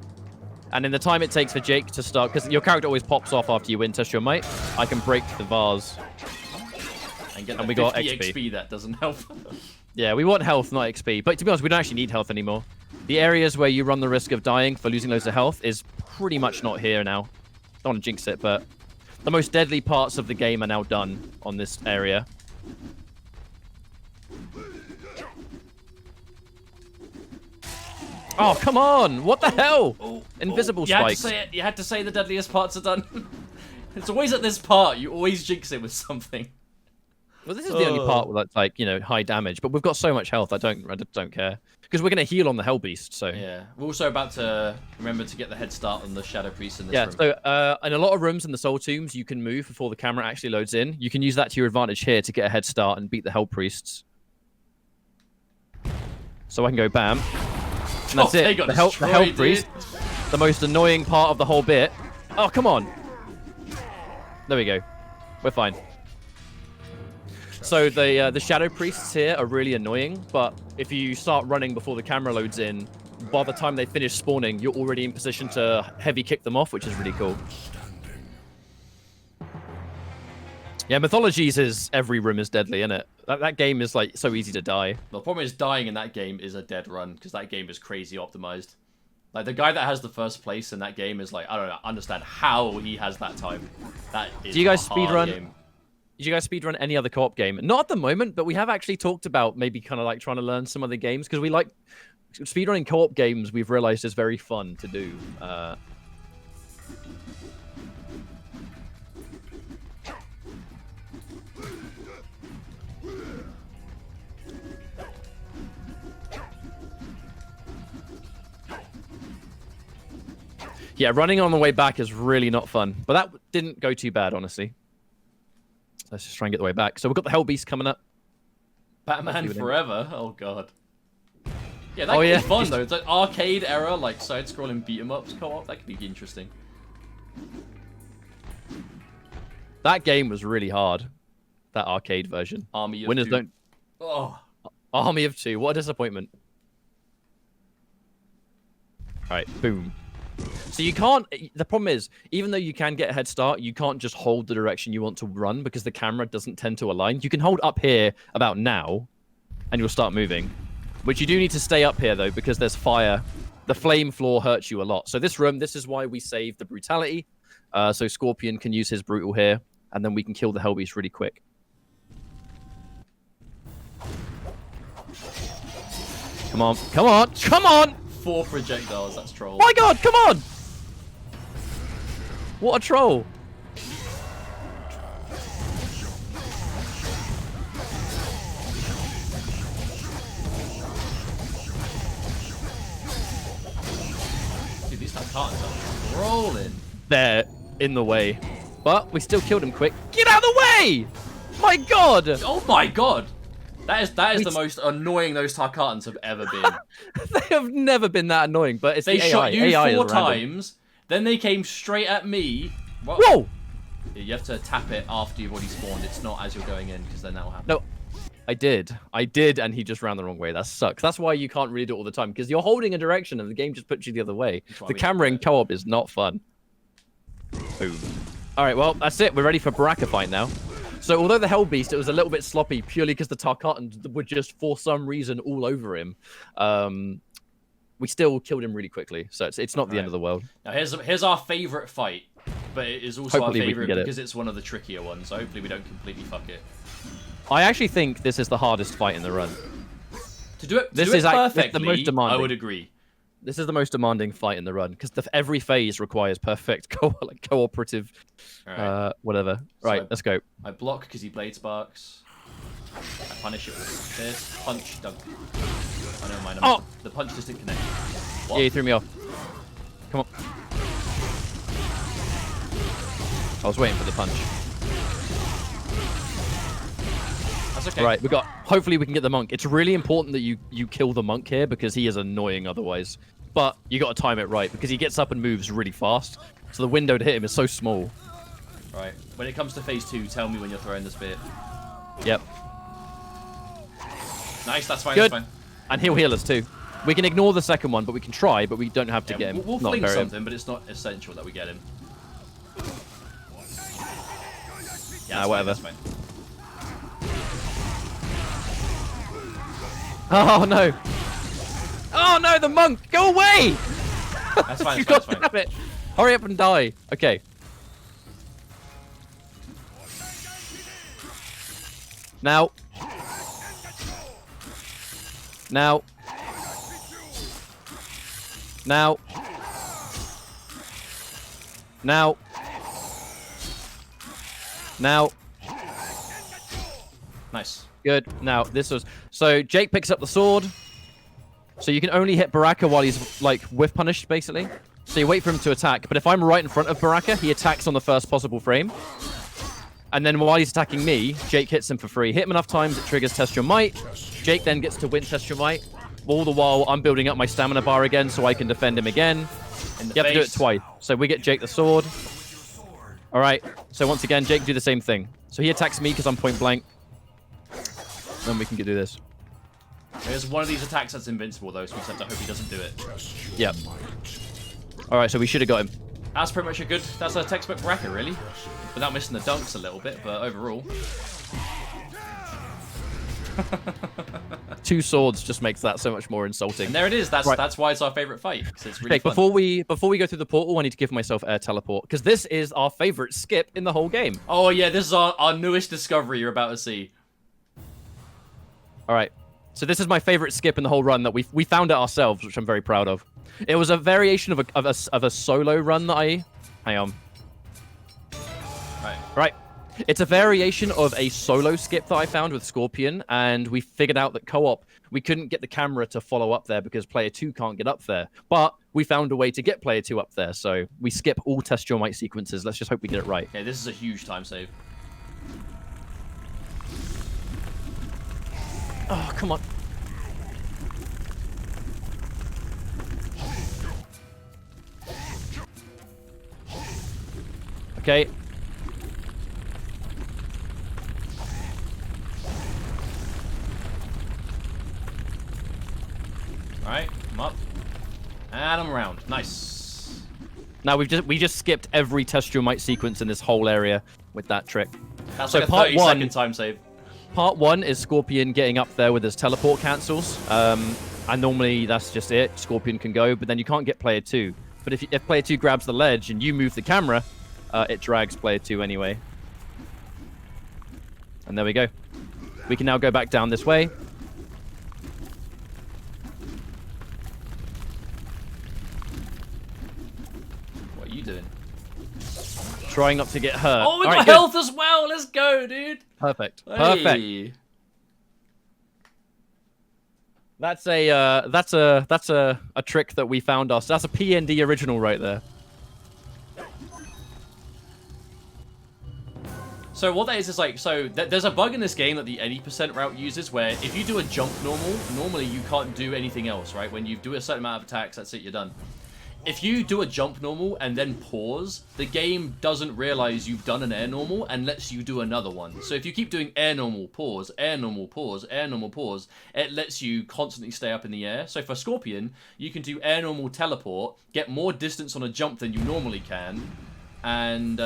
And in the time it takes for Jake to start, because your character always pops off after you win Test Your Might, I can break the vase. And we got XP. That doesn't help. Yeah, we want health, not XP. But to be honest, we don't actually need health anymore. The areas where you run the risk of dying for losing loads of health is pretty much not here now. Don't want to jinx it, but the most deadly parts of the game are now done on this area. Oh, come on! What the hell? Invisible spikes. You had to say the deadliest parts are done. It's always at this part. You always jinx it with something. Well, this is the only part with like, you know, high damage, but we've got so much health. I don't care, because we're gonna heal on the Hell Beast. So yeah, we're also about to remember to get the head start on the Shadow Priest in this room. So in a lot of rooms in the Soul Tombs, you can move before the camera actually loads in. You can use that to your advantage here to get a head start and beat the Hell Priests. So I can go bam, and that's it. The Hell Priest, the most annoying part of the whole bit. Oh, come on. There we go. We're fine. So the Shadow Priests here are really annoying, but if you start running before the camera loads in, by the time they finish spawning, you're already in position to heavy kick them off, which is really cool. Yeah, Mythologies is every room is deadly, isn't it? That game is like so easy to die. The problem is dying in that game is a dead run, because that game is crazy optimized. Like, the guy that has the first place in that game is like, I don't understand how he has that time. That is Do you guys speedrun? Did you guys speedrun any other co-op game? Not at the moment, but we have actually talked about maybe kind of like trying to learn some other games, because we like speedrunning co-op games. We've realized is very fun to do. Yeah, running on the way back is really not fun, but that didn't go too bad, honestly. Let's just try and get the way back. So we've got the Hell Beast coming up. Batman Forever. Oh god. Yeah, that could be fun though. It's like arcade era, like side-scrolling beat 'em ups co-op. That could be interesting. That game was really hard. That arcade version. Army of Winners Two. don't. Oh. Army of Two. What a disappointment. Right, boom. So you can't. The problem is, even though you can get a head start, you can't just hold the direction you want to run because the camera doesn't tend to align. You can hold up here about now, and you'll start moving. Which you do need to stay up here though, because there's fire. The flame floor hurts you a lot. So this room, this is why we saved the brutality. So Scorpion can use his brutal here, and then we can kill the Hellbeast really quick. Come on, come on, come on! 4 projectiles, that's troll. My god, come on! What a troll. Dude, these cartons are rolling. They're in the way. But we still killed him quick. Get out of the way! My god! Oh my god! That is the most annoying those cartons have ever been. They have never been that annoying, but it's They the AI. shot you AI 4 is random. times, then they came straight at me. What? Whoa! You have to tap it after you've already spawned. It's not as you're going in, because then that will happen. No, I did, and he just ran the wrong way. That sucks. That's why you can't really do it all the time, because you're holding a direction and the game just puts you the other way. The camera in co-op is not fun. Boom. All right, well, that's it. We're ready for Baraka fight now. So although the Hellbeast, it was a little bit sloppy purely because the Tarkatans were just, for some reason, all over him. We still killed him really quickly, so it's not the end of the world. Now here's our favorite fight, but it is also Hopefully our favorite because it. it's one of the trickier ones. So hopefully we don't completely fuck it. I actually think this is the hardest fight in the run. To do it, Perfectly, the most demanding. I would agree. This is the most demanding fight in the run because every phase requires perfect cooperative, whatever. So right, let's go. I block because he blade sparks. I punish it with this punch. Dunk. Oh, never mind. Oh! The punch just didn't connect. What? Yeah, you threw me off. Come on. I was waiting for the punch. That's okay. Right, hopefully we can get the monk. It's really important that you kill the monk here because he is annoying otherwise. But you got to time it right because he gets up and moves really fast. So the window to hit him is so small. Right. When it comes to phase 2, tell me when you're throwing the spear. Yep. Nice, that's fine, Good. that's fine. And he'll heal us too. We can ignore the second one, but we can try, but we don't have to get him. We'll Not fling bury him. something, but it's not essential that we get him. Yeah, that's whatever. Fine, that's fine. Oh no! Oh no, the monk! Go away! That's fine, You that's fine, got that's fine. it. Hurry up and die. Okay. Now. Now. Now. Now. Now. Nice. Good. Now, this was... So, Jake picks up the sword. So you can only hit Baraka while he's, like, whiff punished, basically. So you wait for him to attack. But if I'm right in front of Baraka, he attacks on the first possible frame. And then while he's attacking me, Jake hits him for free. Hit him enough times, it triggers Test Your Might. Jake then gets to win Test Your Might. All the while, I'm building up my stamina bar again so I can defend him again. You have to do it twice. So we get Jake the sword. All right. So once again, Jake do the same thing. So he attacks me because I'm point blank. Then we can do this. There's one of these attacks that's invincible, though, so we just have to hope he doesn't do it. Yep. All right, so we should have got him. That's pretty much a good... That's a textbook Baraka, really. Without missing the dunks a little bit, but overall... 2 swords just makes that so much more insulting. And there it is. That's Right. that's why it's our favorite fight, because it's really Okay, fun. before we go through the portal, I need to give myself air teleport because this is our favorite skip in the whole game. Oh, yeah, this is our newest discovery you're about to see. All right. So this is my favorite skip in the whole run that we found it ourselves, which I'm very proud of. It was a variation of a solo run that I... Hang on. Right. It's a variation of a solo skip that I found with Scorpion, and we figured out that co-op, we couldn't get the camera to follow up there because player 2 can't get up there. But we found a way to get player 2 up there, so we skip all Test Your Might sequences. Let's just hope we get it right. Okay, this is a huge time save. Oh, come on. Okay. Alright, I'm up. And I'm around. Nice. Now we just skipped every test your might sequence in this whole area with that trick. That's so like a part 30-second time save. Part 1 is Scorpion getting up there with his teleport cancels. And normally that's just it. Scorpion can go, but then you can't get player 2. But if player 2 grabs the ledge and you move the camera, it drags player 2 anyway. And there we go. We can now go back down this way. What are you doing? Trying not to get hurt. Oh, we All got right, health as well. Let's go, dude. Perfect. Hey. Perfect. That's a trick that we found us. That's a PND original right there. So what that is like, so there's a bug in this game that the 80% route uses where if you do a jump normally you can't do anything else, right? When you do a certain amount of attacks, that's it, you're done. If you do a jump normal and then pause, the game doesn't realize you've done an air normal and lets you do another one. So if you keep doing air normal, pause, air normal, pause, air normal, pause, it lets you constantly stay up in the air. So for Scorpion, you can do air normal teleport, get more distance on a jump than you normally can, and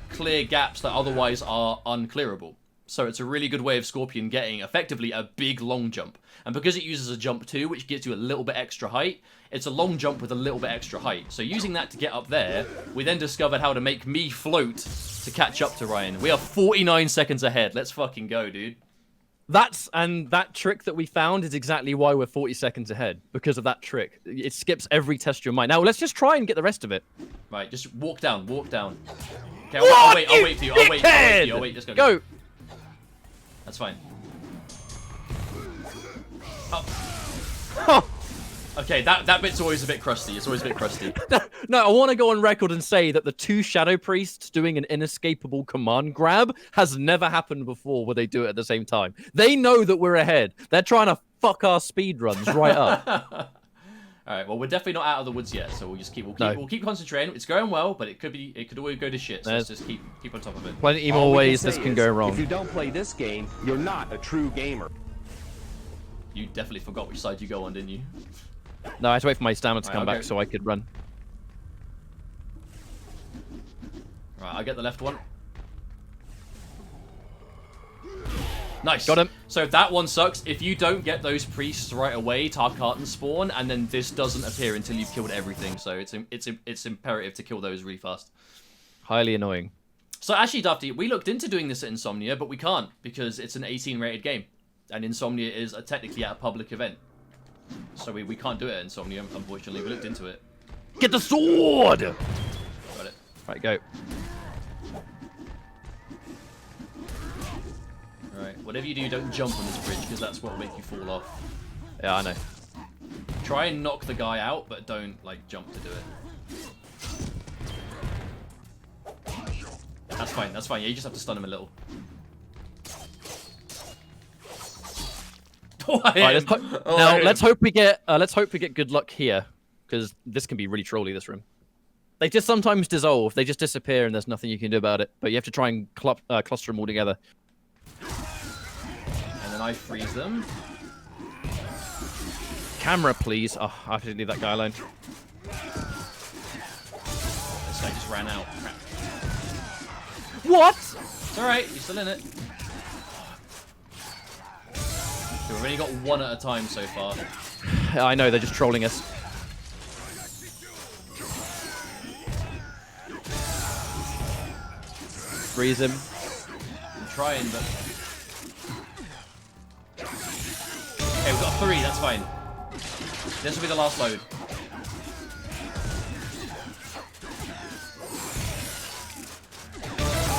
clear gaps that otherwise are unclearable. So it's a really good way of Scorpion getting effectively a big long jump. And because it uses a jump too, which gives you a little bit extra height, it's a long jump with a little bit extra height. So using that to get up there, we then discovered how to make me float to catch up to Ryan. We are 49 seconds ahead. Let's fucking go, dude. That trick that we found is exactly why we're 40 seconds ahead, because of that trick. It skips every test your might. Now let's just try and get the rest of it. Right, just walk down, walk down. Okay, I'll wait for you. I'll wait for you. I'll wait. Just go. Go. That's fine. Oh. Okay, that bit's always a bit crusty. It's always a bit crusty. No, I want to go on record and say that the 2 Shadow Priests doing an inescapable command grab has never happened before where they do it at the same time. They know that we're ahead. They're trying to fuck our speed runs right up. All right, well, we're definitely not out of the woods yet, so we'll keep concentrating. It's going well, but it could always go to shit. So let's just keep on top of it. Plenty more ways this can go wrong. If you don't play this game, you're not a true gamer. You definitely forgot which side you go on, didn't you? No, I had to wait for my stamina to come I'll back so I could run. Right, I'll get the left one. Nice. Got him. So that one sucks. If you don't get those priests right away, Tarkatan spawn, and then this doesn't appear until you've killed everything. So it's imperative to kill those really fast. Highly annoying. So actually, Dafty, we looked into doing this at Insomnia, but we can't because it's an 18 rated game. And Insomnia is technically at a public event. So we can't do it at Insomnia, unfortunately. We looked into it. Get the sword! Got it. Right, go. Alright, whatever you do, don't jump on this bridge, because that's what will make you fall off. Yeah, I know. Try and knock the guy out, but don't, like, jump to do it. That's fine, that's fine. Yeah, you just have to stun him a little. Let's hope we get good luck here, because this can be really trolly. This room, they just sometimes dissolve. They just disappear, and there's nothing you can do about it. But you have to try and cluster them all together. And then I freeze them. Camera, please. Oh, I have to leave that guy alone. This guy just ran out. Crap. What? It's alright, you're still in it. We've only got one at a time so far. I know, they're just trolling us. Freeze him. I'm trying, but... Okay, we've got 3, that's fine. This will be the last load.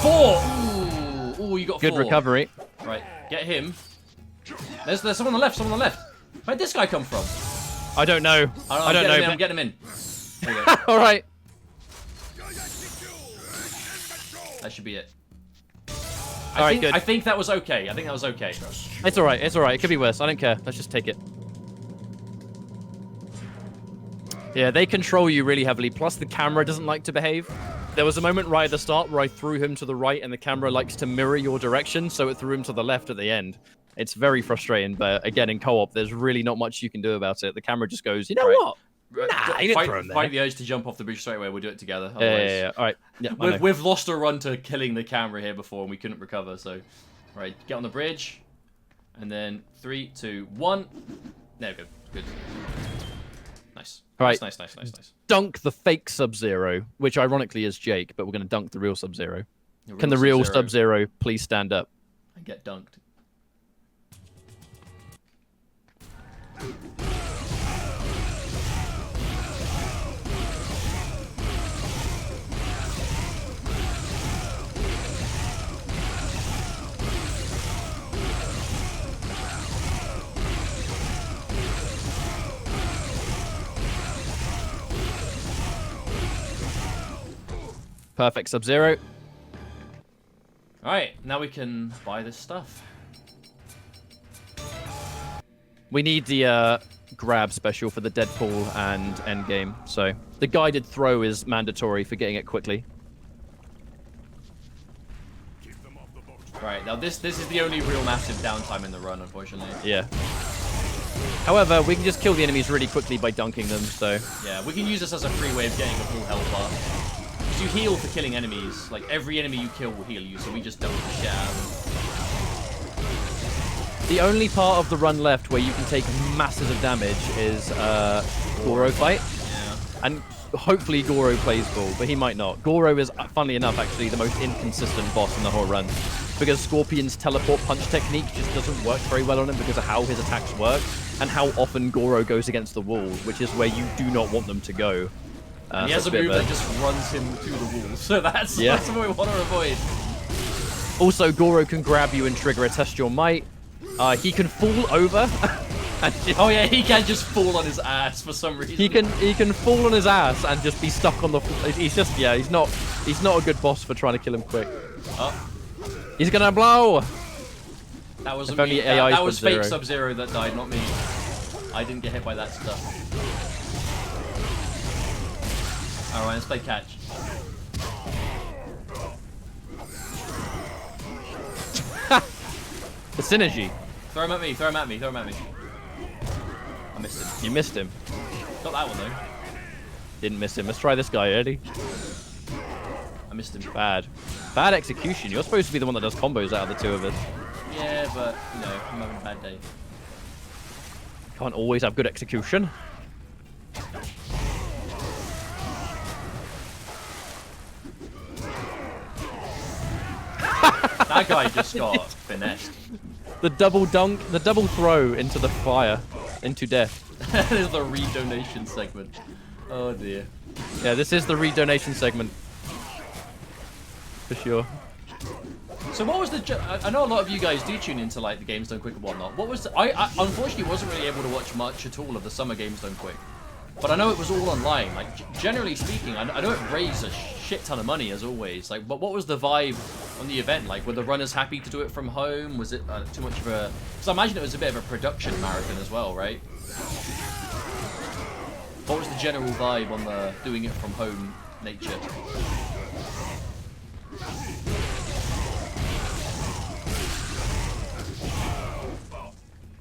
4! Ooh, you got 4. Good recovery. Right, get him. There's someone on the left, someone on the left. Where'd this guy come from? I don't know. I don't know. I'm getting him in. There you go. All right. That should be it. I think that was okay. I think that was okay. It's all right. It's all right. It could be worse. I don't care. Let's just take it. Yeah, they control you really heavily. Plus, the camera doesn't like to behave. There was a moment right at the start where I threw him to the right, and the camera likes to mirror your direction, so it threw him to the left at the end. It's very frustrating, but again, in co-op, there's really not much you can do about it. The camera just goes, you know what? Nah, you didn't throw him there. Fight the urge to jump off the bridge straight away. We'll do it together. Yeah. All right. Yeah, we've lost a run to killing the camera here before, and we couldn't recover. So, all right, get on the bridge, and then 3, 2, 1. There we go. Good. Nice. All right. Nice. Dunk the fake Sub-Zero, which ironically is Jake, but we're going to dunk the real Sub-Zero. Can the real Sub-Zero please stand up? And get dunked. Perfect Sub-Zero. Alright, now we can buy this stuff. We need the grab special for the Deadpool and Endgame. So the guided throw is mandatory for getting it quickly. Right, now this is the only real massive downtime in the run, unfortunately. Yeah. However, we can just kill the enemies really quickly by dunking them, so... Yeah, we can use this as a free way of getting a full health bar. Because you heal for killing enemies. Like, every enemy you kill will heal you, so we just dunk the shit out of them. The only part of the run left where you can take masses of damage is Goro fight. Yeah. And hopefully Goro plays ball, but he might not. Goro is, funnily enough, actually the most inconsistent boss in the whole run. Because Scorpion's teleport punch technique just doesn't work very well on him because of how his attacks work and how often Goro goes against the wall, which is where you do not want them to go. And he has a move that just runs him to the wall, so that's what we want to avoid. Also, Goro can grab you and trigger a test your might. He can fall over. Oh yeah, he can just fall on his ass for some reason. He can fall on his ass and just be stuck on the. He's just he's not a good boss for trying to kill him quick. Oh. He's gonna blow. That was me. That was fake Sub-Zero that died, not me. I didn't get hit by that stuff. Alright, let's play catch. The synergy. Throw him at me, throw him at me, throw him at me. I missed him. You missed him. Got that one though. Didn't miss him. Let's try this guy, Eddie. I missed him. Bad execution. You're supposed to be the one that does combos out of the two of us. Yeah, but, you know, I'm having a bad day. Can't always have good execution. That guy just got finessed. The double dunk, the double throw into the fire, into death. This is the redonation segment. Oh dear. Yeah, this is the redonation segment. For sure. So what was the... I know a lot of you guys do tune into like the Games Done Quick and whatnot. What was... I unfortunately wasn't really able to watch much at all of the summer Games Done Quick. But I know it was all online. Like, generally speaking, I know it raised a shit ton of money, as always. Like, but what was the vibe on the event? Like, were the runners happy to do it from home? Was it too much of a... Because I imagine it was a bit of a production marathon as well, right? What was the general vibe on the doing it from home nature?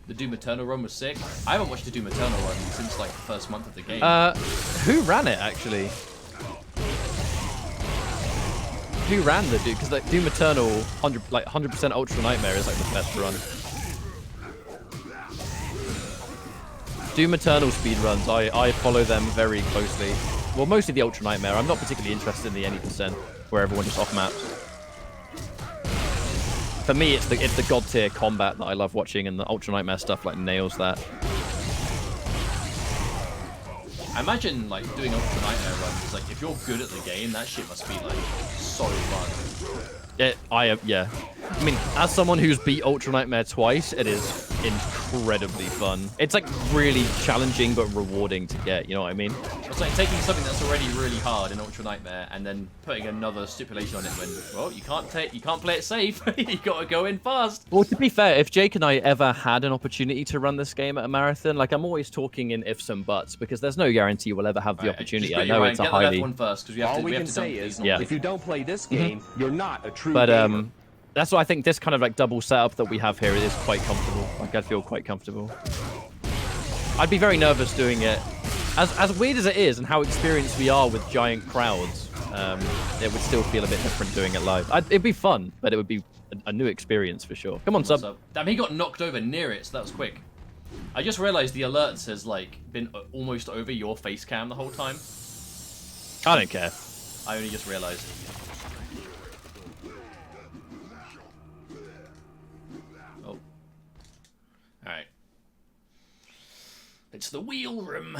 The Doom Eternal run was sick. I haven't watched the Doom Eternal run since like the first month of the game. Who ran it actually? Who ran the Doom? Because like Doom Eternal, 100% Ultra Nightmare is like the best run. Doom Eternal speedruns, I follow them very closely. Well, mostly the Ultra Nightmare. I'm not particularly interested in the any percent where everyone just off maps. For me, it's the god tier combat that I love watching, and the Ultra Nightmare stuff like nails that. I imagine like doing Ultra Nightmare runs, like if you're good at the game, that shit must be like so fun. Yeah. I mean, as someone who's beat Ultra Nightmare twice, it is incredibly fun. It's like really challenging but rewarding to get, you know what I mean? It's like taking something that's already really hard in Ultra Nightmare and then putting another stipulation on it when, well, you can't play it safe. You gotta go in fast. Well, to be fair, if Jake and I ever had an opportunity to run this game at a marathon, like I'm always talking in ifs and buts because there's no guarantee we'll ever have the opportunity. I know it's a highly. Get the left one first because we have to. All we have can to say dump is, these. if you don't play this game, you're not a true But gamer. that's why I think this kind of like double setup that we have here is quite comfortable. Like I feel quite comfortable. I'd be very nervous doing it. As weird as it is and how experienced we are with giant crowds, it would still feel a bit different doing it live. It'd be fun, but it would be a new experience for sure. Come on, Sub. Damn, he got knocked over near it, so that was quick. I just realized the alerts has like been almost over your face cam the whole time. I don't care. I only just realized. Oh. Alright. It's the wheel room.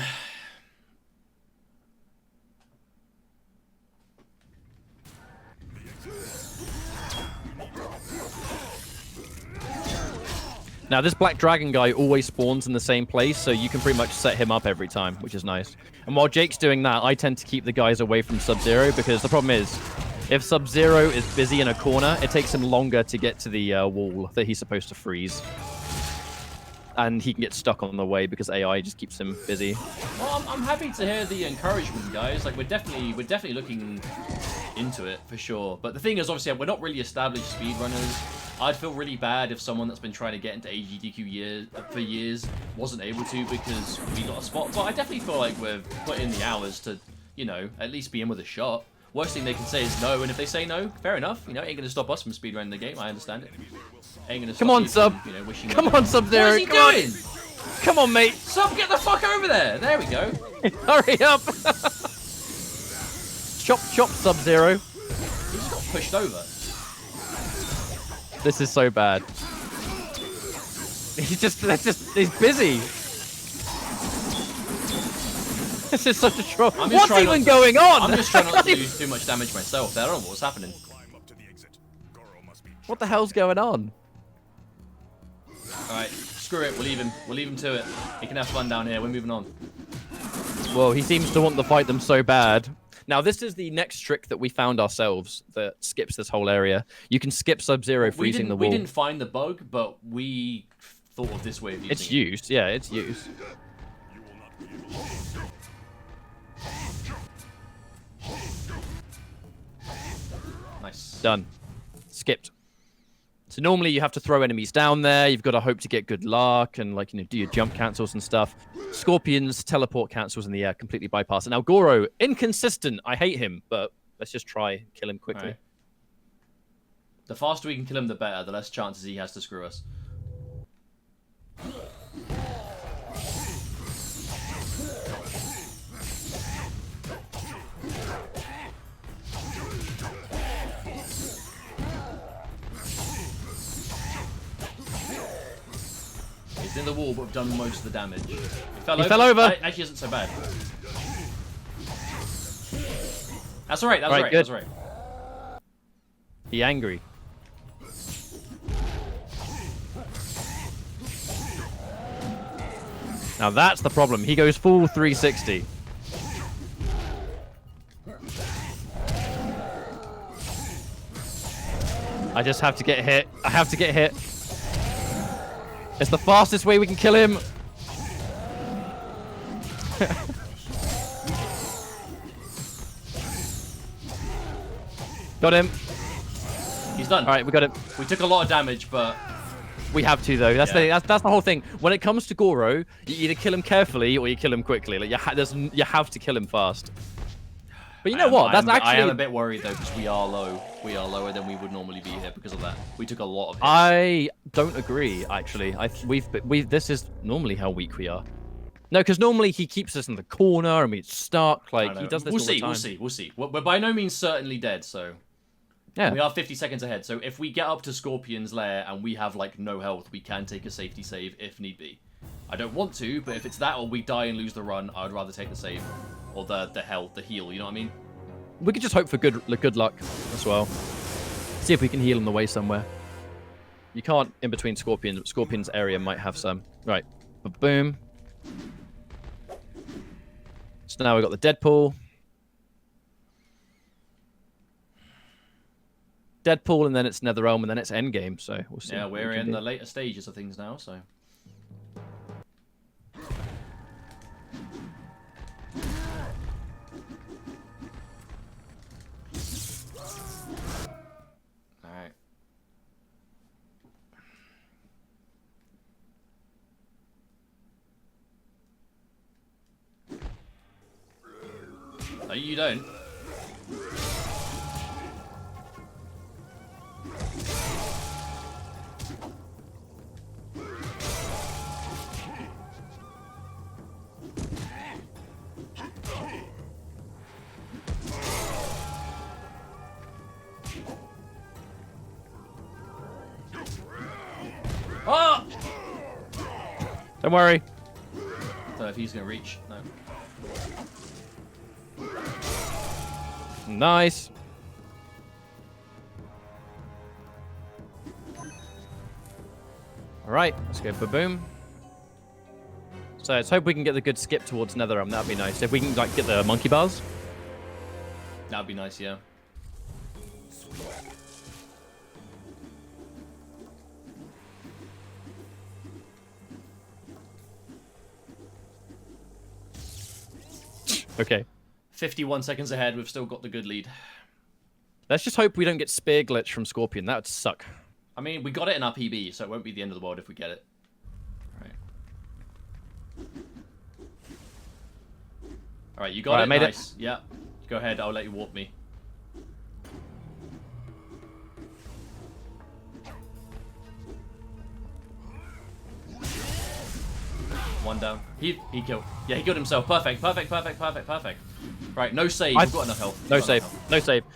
Now, this Black Dragon guy always spawns in the same place, so you can pretty much set him up every time, which is nice. And while Jake's doing that, I tend to keep the guys away from Sub-Zero, because the problem is, if Sub-Zero is busy in a corner, it takes him longer to get to the wall that he's supposed to freeze. And he can get stuck on the way because AI just keeps him busy. Well, I'm happy to hear the encouragement, guys. Like, we're definitely looking into it, for sure. But the thing is, obviously, we're not really established speedrunners. I'd feel really bad if someone that's been trying to get into AGDQ for years wasn't able to because we got a spot. But I definitely feel like we've put in the hours to, you know, at least be in with a shot. Worst thing they can say is no, and if they say no, fair enough. You know, ain't gonna stop us from speedrunning the game. I understand it. Ain't gonna stop Come on, you Sub. from, you know, wishing. Come on, Sub-Zero. What is he doing? Come on, mate. Sub, get the fuck over there. There we go. Hurry up. Chop, chop, Sub-Zero. He just got pushed over. This is so bad. He's busy. This is such a troll. What's even going on? I'm just trying not to do too much damage myself. I don't know what's happening. What the hell's going on? Alright, screw it. We'll leave him. We'll leave him to it. He can have fun down here. We're moving on. Well, he seems to want to fight them so bad. Now, this is the next trick that we found ourselves that skips this whole area. You can skip Sub-Zero freezing the wall. We didn't find the bug, but we thought of this way of using it. It's used. Yeah, it's used. Nice. Done. Skipped. So normally you have to throw enemies down there. You've got to hope to get good luck and, like, you know, do your jump cancels and stuff. Scorpions, teleport cancels in the air, completely bypass it. Now Goro, inconsistent. I hate him, but let's just try kill him quickly. Right. The faster we can kill him, the better. The less chances he has to screw us. He's in the wall, but we've done most of the damage. He fell over. Actually, isn't so bad. That's alright. That was alright. That's alright. Be angry. Now that's the problem. He goes full 360. I just have to get hit. I have to get hit. It's the fastest way we can kill him. Got him. He's done. All right, we got him. We took a lot of damage, but we have to though. That's the whole thing. When it comes to Goro, you either kill him carefully or you kill him quickly. Like you have to kill him fast. But you know what? I am a bit worried though because we are low. We are lower than we would normally be here because of that. We took a lot of hits. I don't agree. Actually, this is normally how weak we are. No, because normally he keeps us in the corner and we're stuck. Like he does this all the time. We'll see. We're by no means certainly dead, so. Yeah. We are 50 seconds ahead, so if we get up to Scorpion's Lair and we have, like, no health, we can take a safety save if need be. I don't want to, but if it's that or we die and lose the run, I'd rather take the save. Or the heal, you know what I mean? We could just hope for good luck as well. See if we can heal on the way somewhere. You can't in between Scorpions. Scorpion's area might have some. Right. Boom. So now we've got the Deadpool. Deadpool, and then it's Netherrealm, and then it's Endgame. So we'll see. Yeah, we're in the later stages of things now. So. All right. No, you don't. Oh! Don't worry. Don't know if he's gonna reach. No. Nice. All right, let's go boom. So let's hope we can get the good skip towards Netherrealm. That'd be nice. If we can like get the monkey bars. That'd be nice, yeah. Okay. 51 seconds ahead. We've still got the good lead. Let's just hope we don't get spear glitch from Scorpion. That would suck. I mean, we got it in our PB, so it won't be the end of the world if we get it. All right, you got it. I made nice. It. Yeah. Go ahead. I'll let you warp me. One down. He killed. Yeah, he killed himself. Perfect. Right, no save. We've got enough health. No save.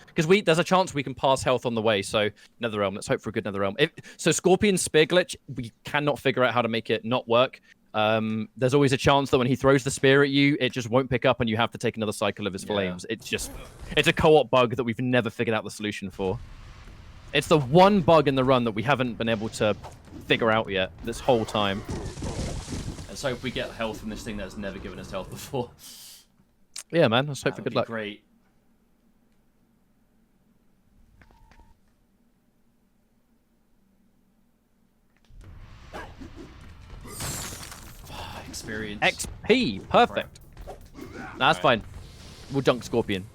Because there's a chance we can pass health on the way. So Netherrealm. Let's hope for a good Netherrealm. So Scorpion's spear glitch, we cannot figure out how to make it not work. There's always a chance that when he throws the spear at you, it just won't pick up, and you have to take another cycle of his flames. It's a co-op bug that we've never figured out the solution for. It's the one bug in the run that we haven't been able to figure out yet this whole time. Let's hope we get health from this thing that's never given us health before. Yeah, man. Let's hope for good luck. Great. Experience. XP. Perfect. Nah, that's fine. We'll junk Scorpion.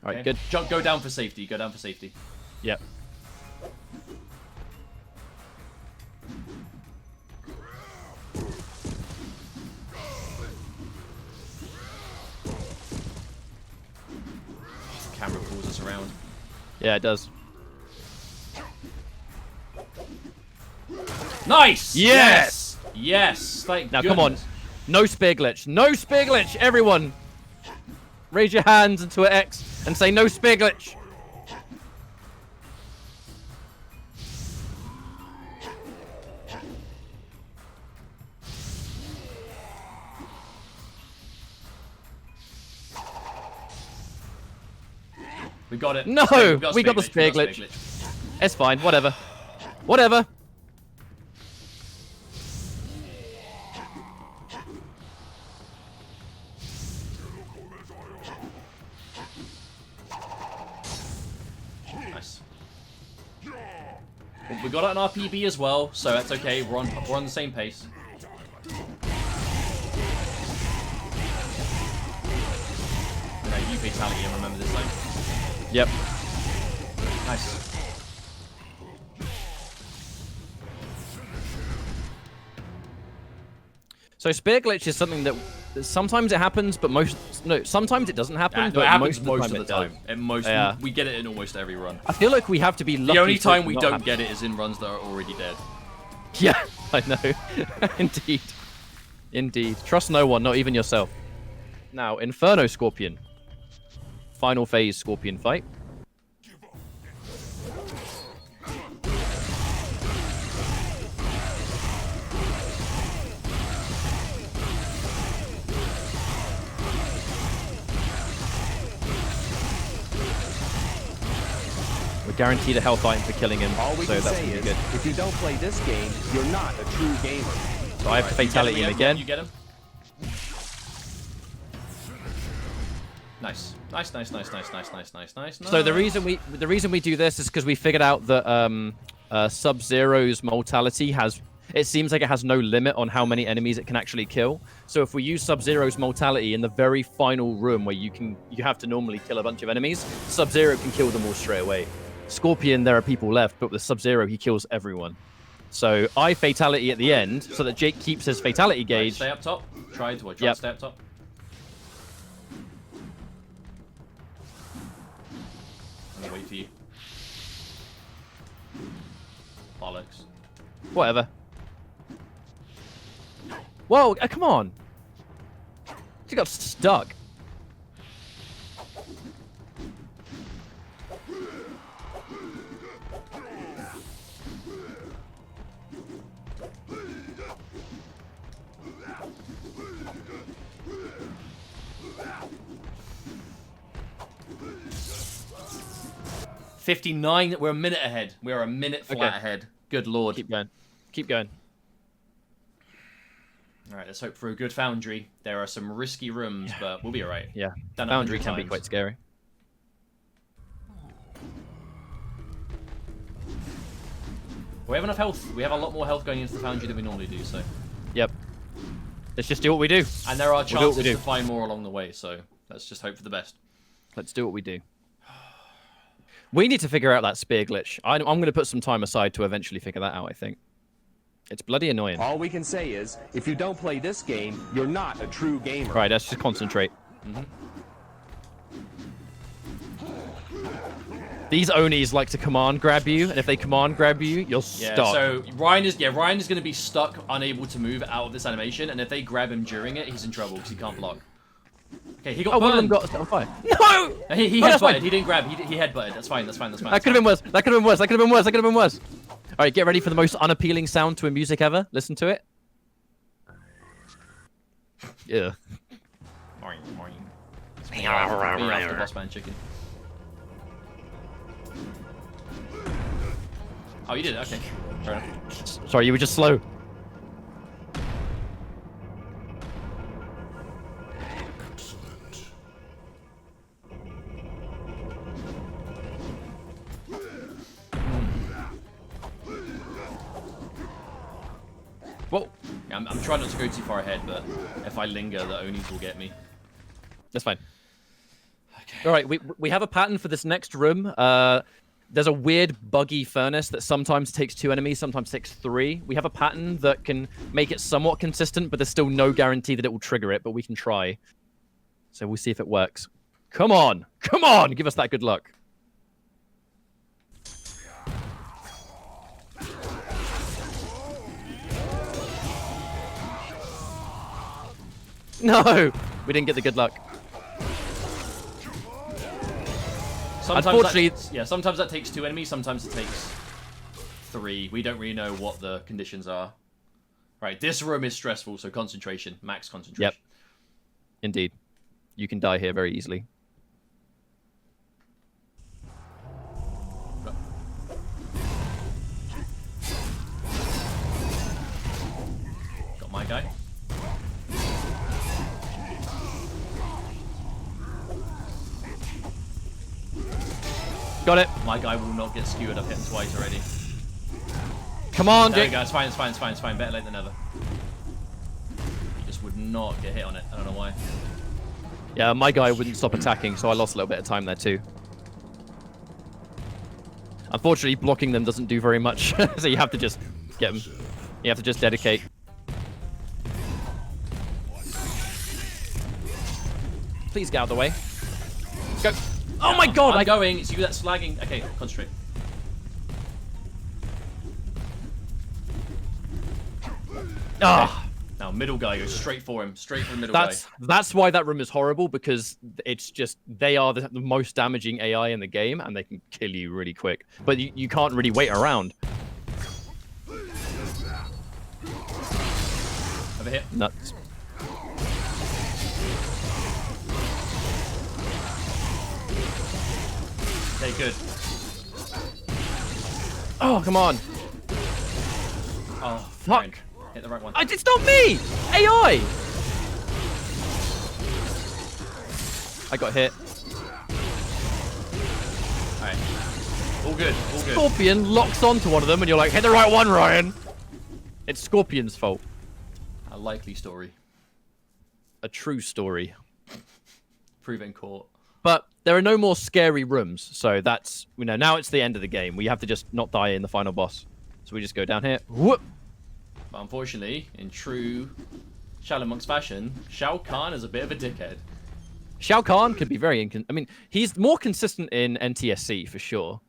All right, good. Go down for safety. Go down for safety. Yep. Camera pulls us around. Yeah, it does. Nice! Yes! Yes! Thank Now, goodness. come on. No spear glitch. No spear glitch, everyone. Raise your hands into an X and say no spear glitch. We got it. No, we got the spear glitch. glitch. It's fine, whatever. Whatever. Nice. We got it on our PB as well, so that's okay. We're on the same pace. No, you fatality, I remember this time. Yep. Nice. So spear glitch is something that sometimes it happens, but sometimes it doesn't happen. Yeah, but it happens most of the time. Yeah. We get it in almost every run. I feel like we have to be lucky. The only time for it we to don't not get it is in runs that are already dead. Yeah, I know. Indeed. Indeed. Trust no one, not even yourself. Now, Inferno Scorpion. Final phase Scorpion fight. guaranteed a health item for killing him, All we so can that's say gonna be is, good. if you don't play this game, you're not a true gamer. So I have to fatality him again. You get him. Nice. Nice. So the reason we do this is because we figured out that Sub-Zero's mortality has. It seems like it has no limit on how many enemies it can actually kill. So if we use Sub-Zero's mortality in the very final room where you have to normally kill a bunch of enemies, Sub-Zero can kill them all straight away. Scorpion, there are people left, but with Sub-Zero, he kills everyone. So I fatality at the end so that Jake keeps his fatality gauge. Stay up top. Try to stay up top. I'm gonna wait for you. Bollocks. Whatever. Whoa, come on. She got stuck. $59. We're a minute ahead. We're a minute flat ahead. Good lord. Keep going. Keep going. All right, let's hope for a good foundry. There are some risky rooms, but we'll be all right. Yeah, Done foundry 100 can be times. quite scary. We have enough health. We have a lot more health going into the foundry than we normally do, so. Yep. Let's just do what we do. And there are We'll do what we chances do. to find more along the way, so let's just hope for the best. Let's do what we do. We need to figure out that spear glitch. I'm going to put some time aside to eventually figure that out, I think. It's bloody annoying. All we can say is, if you don't play this game, you're not a true gamer. Right, let's just concentrate. These Onis like to command grab you, and if they command grab you, you're stuck. So Ryan is going to be stuck, unable to move out of this animation, and if they grab him during it, he's in trouble because he can't block. Okay, he got Oh, one of them burned. got set on fire. No! He Oh, that's fine. headbutted. He didn't grab. He headbutted. That's fine. That's fine. That's fine. That could have been worse. That could have been worse. That could have been worse. That could have been worse. All right, get ready for the most unappealing sound to a music ever. Listen to it. Yeah. Boing, boing. Me after boss man chicken. Oh, you did it. Okay. Fair enough. Sorry, you were just slow. Whoa. Yeah, I'm trying not to go too far ahead, but if I linger, the Onis will get me. That's fine. Okay. All right, we have a pattern for this next room. There's a weird buggy furnace that sometimes takes 2 enemies, sometimes takes 3. We have a pattern that can make it somewhat consistent, but there's still no guarantee that it will trigger it, but we can try. So we'll see if it works. Come on! Come on! Give us that good luck. No! We didn't get the good luck. Unfortunately, sometimes that takes 2 enemies, sometimes it takes 3. We don't really know what the conditions are. Right, this room is stressful, so concentration, max concentration. Yep. Indeed. You can die here very easily. Got my guy. Got it. My guy will not get skewered. I've hit him twice already. Come on, There we Jake. go. It's fine. It's fine. It's fine. It's fine. Better late than never. He just would not get hit on it. I don't know why. Yeah, my guy wouldn't stop attacking, so I lost a little bit of time there too. Unfortunately, blocking them doesn't do very much, so you have to just get them. You have to just dedicate. Please get out of the way. Go. Oh my god! I'm going. It's you that's lagging. Okay, concentrate. Ah. Now middle guy goes straight for him. Straight for the middle guy. That's why that room is horrible, because it's just they are the most damaging AI in the game, and they can kill you really quick. But you can't really wait around. Over here. Nuts. Okay, good. Oh, come on. Oh, fuck. Ryan, hit the right one. It's not me! AI! I got hit. Alright. All good, all good. Scorpion locks onto one of them and you're like, hit the right one, Ryan! It's Scorpion's fault. A likely story. A true story. Proven court. But there are no more scary rooms, so that's, you know, now it's the end of the game. We have to just not die in the final boss. So we just go down here. Whoop! But unfortunately, in true Shaolin Monks fashion, Shao Kahn is a bit of a dickhead. Shao Kahn could be very I mean, he's more consistent in NTSC for sure.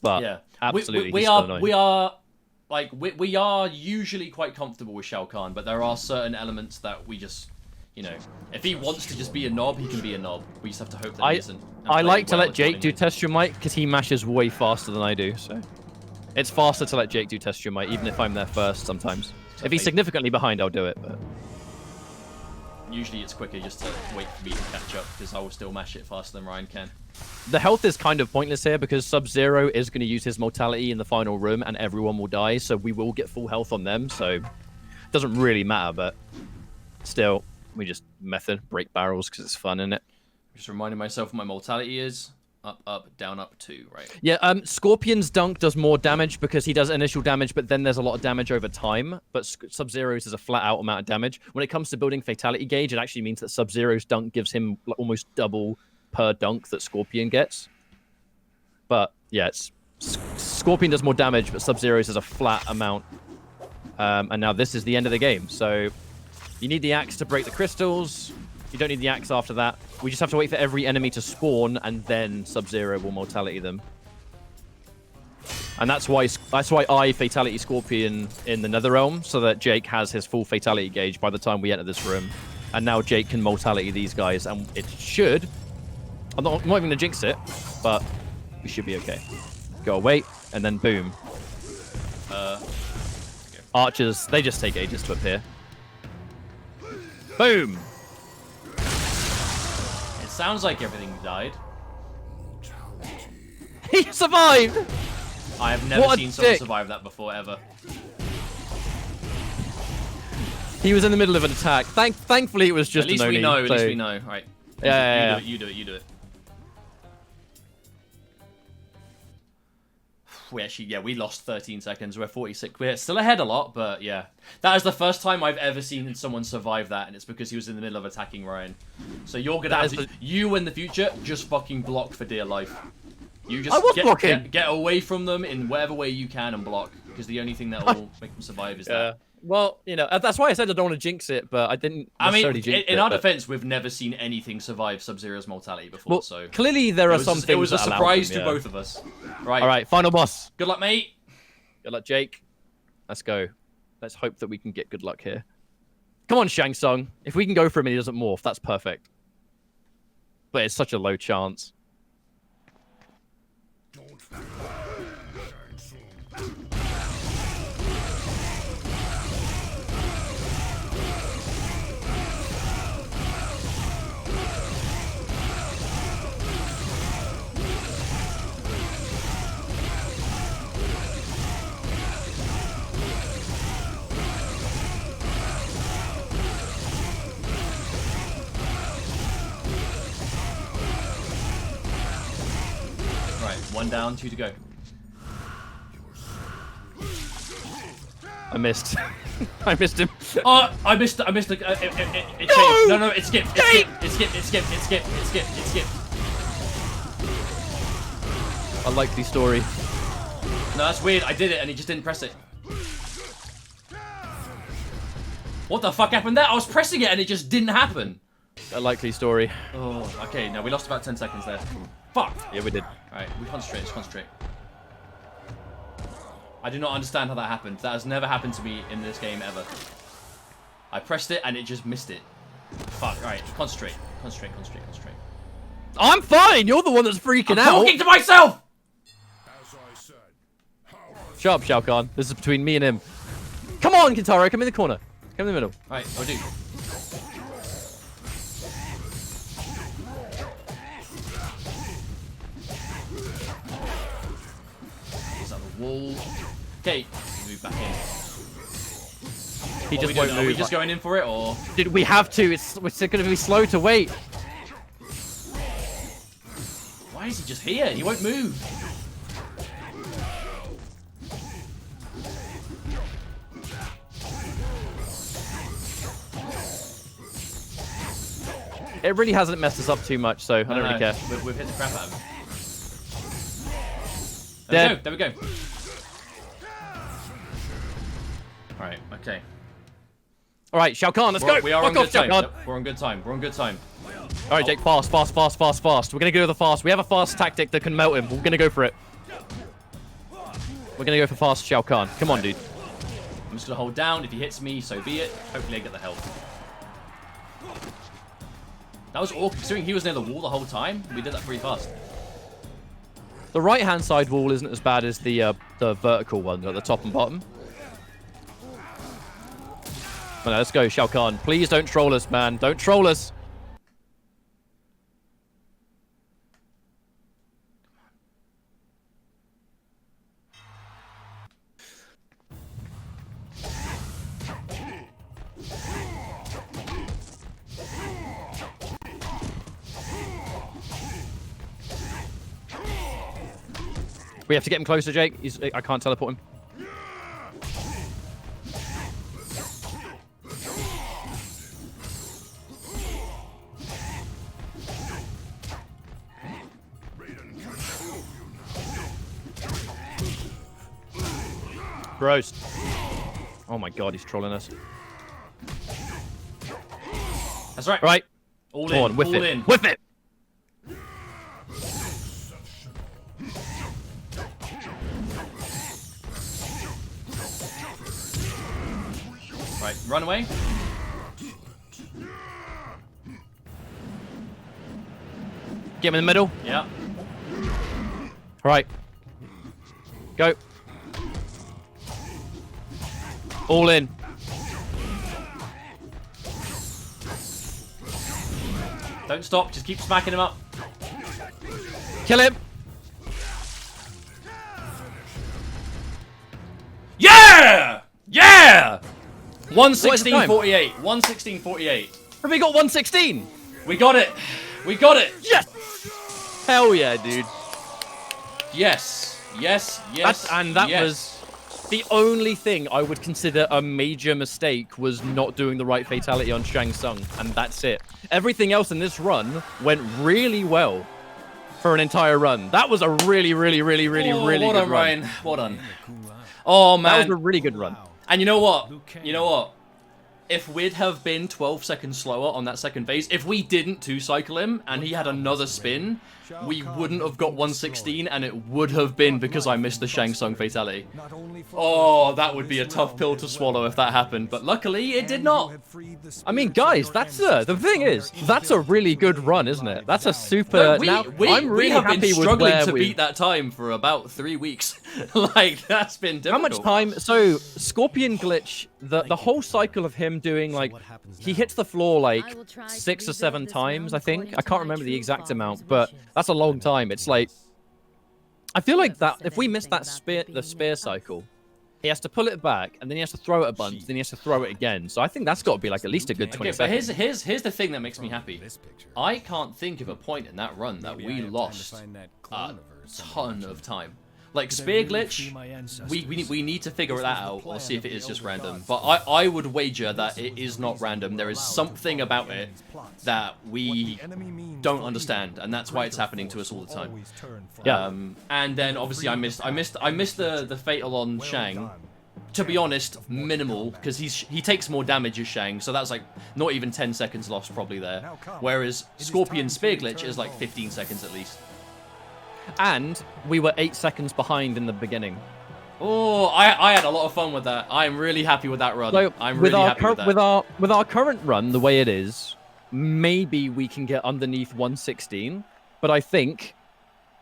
But Yeah, absolutely, we he's are still annoying. we are usually quite comfortable with Shao Kahn, but there are certain elements that we just, you know, if he wants to just be a knob, he can be a knob. We just have to hope that he isn't. I like to let Jake do test your might because he mashes way faster than I do. So it's faster to let Jake do test your might, even if I'm there first sometimes. If he's significantly behind, I'll do it. But usually it's quicker just to wait for me to catch up because I will still mash it faster than Ryan can. the health is kind of pointless here because Sub-Zero is going to use his mortality in the final room and everyone will die, so we will get full health on them, so it doesn't really matter, but still, we just method break barrels because it's fun, isn't it? Just reminding myself what my mortality is. Up, up, down, up, 2, right? Yeah, Scorpion's dunk does more damage because he does initial damage, but then there's a lot of damage over time. But Sub-Zero's is a flat-out amount of damage. When it comes to building fatality gauge, it actually means that Sub-Zero's dunk gives him like, almost double per dunk that Scorpion gets. But, yeah, Scorpion does more damage, but Sub-Zero's is a flat amount. And now this is the end of the game. So you need the axe to break the crystals. You don't need the axe after that. We just have to wait for every enemy to spawn, and then Sub-Zero will mortality them. And that's why I fatality Scorpion in the Netherrealm, so that Jake has his full fatality gauge by the time we enter this room. And now Jake can mortality these guys, and it should... I'm not even going to jinx it, but we should be okay. Go away, and then boom. Archers, they just take ages to appear. Boom! Sounds like everything died. He survived! I have never seen someone survive that before, ever. He was in the middle of an attack. Thankfully, it was just At least we know, at least we know. Right. Yeah. You do it. We lost 13 seconds. We're 46. We're still ahead a lot, but yeah. That is the first time I've ever seen someone survive that, and it's because he was in the middle of attacking Ryan. So you're gonna have to, you in the future, just fucking block for dear life. You just get away from them in whatever way you can and block, because the only thing that will make them survive is that. Well, you know, that's why I said I don't want to jinx it, but I didn't necessarily jinx it. In our defense, we've never seen anything survive Sub-Zero's mortality before, well, so... Clearly there are some things it was a that surprise them, to both of us. Right. Alright, final boss. Good luck, mate. Good luck, Jake. Let's go. Let's hope that we can get good luck here. Come on, Shang Tsung. If we can go for him and he doesn't morph, that's perfect. But it's such a low chance. One down, 2 to go. I missed. I missed him. Oh, I missed it. No, it skipped. It skipped. Unlikely story. No, that's weird. I did it and he just didn't press it. What the fuck happened there? I was pressing it and it just didn't happen. A likely story. Oh, okay. No, we lost about 10 seconds there. Fuck. Yeah, we did. Alright, we concentrate. Let's concentrate. I do not understand how that happened. That has never happened to me in this game ever. I pressed it and it just missed it. Fuck. Alright, concentrate. Concentrate. I'm fine! You're the one that's freaking out! I'm talking to myself! Shut up, Shao Kahn. This is between me and him. Come on, Kintaro. Come in the corner. Come in the middle. Alright, I'll do. Wall. Okay, move back in. He just won't move. Are we just going in for it, or? Dude, we have to. It's going to be slow to wait. Why is he just here? He won't move. It really hasn't messed us up too much, so I don't really care. We've hit the crap out of him. Dead. There we go. Alright, okay. Alright, Shao Kahn, let's go! We are on Fuck off, good time. Shao Kahn. Yep, we're on good time. We're on good time. Alright, Jake, fast. We're gonna go the fast. We have a fast tactic that can melt him. We're gonna go for it. We're gonna go for fast Shao Kahn. Come on, dude. I'm just gonna hold down. If he hits me, so be it. Hopefully I get the health. That was awkward, considering he was near the wall the whole time. We did that pretty fast. The right-hand side wall isn't as bad as the vertical one at the top and bottom. But no, let's go, Shao Kahn. Please don't troll us, man. Don't troll us. We have to get him closer, Jake. I can't teleport him. Gross. Oh my god, he's trolling us. That's right. Right. All Come in. on, whiff all it. in. Whiff it. Right, run away. Get him in the middle. Yeah. Right. Go. All in. Don't stop. Just keep smacking him up. Kill him. Yeah! Yeah! 116.48. 116.48. Have we got 116? We got it. We got it. Yes. Hell yeah, dude. Yes. Yes. Yes. That yes. was the only thing I would consider a major mistake was not doing the right fatality on Shang Tsung, and that's it. Everything else in this run went really well for an entire run. That was a really good run. run. Well done. Oh man, that was a really good run. And you know what? You know what? If we'd have been 12 seconds slower on that second phase, if we didn't two-cycle him and he had another spin, we wouldn't have got 116, and it would have been because I missed the Shang Tsung fatality. Oh, that would be a tough pill to swallow if that happened, but luckily it did not. I mean, guys, that's the thing is, that's a really good run, isn't it? That's a super... I'm really we have happy been struggling with to beat that time for about 3 weeks. Like, that's been difficult. How much time? So, Scorpion Glitch, the whole cycle of him doing, like, he hits the floor, like, 6 or 7 times, I think. I can't remember the exact amount, but that's a long time. It's like, I feel like that if we miss that the spear cycle, he has to pull it back, and then he has to throw it a bunch, then he has to throw it again. So I think that's got to be like at least a good 20 seconds. But here's the thing that makes me happy. I can't think of a point in that run that we lost a ton of time. Like, spear glitch, we need to figure that out or see if it is just random. But I would wager that it is not random. There is something about it that we don't understand, and that's why it's happening to us all the time. Yeah. And then obviously I missed the fatal on Shang. To be honest, minimal, because he takes more damage as Shang, so that's like not even 10 seconds lost probably there. Whereas Scorpion spear glitch is like 15 seconds at least. And we were 8 seconds behind in the beginning. Oh, I had a lot of fun with that. I'm really happy with that run. So I'm really happy with that. With our current run, the way it is, maybe we can get underneath 116. But I think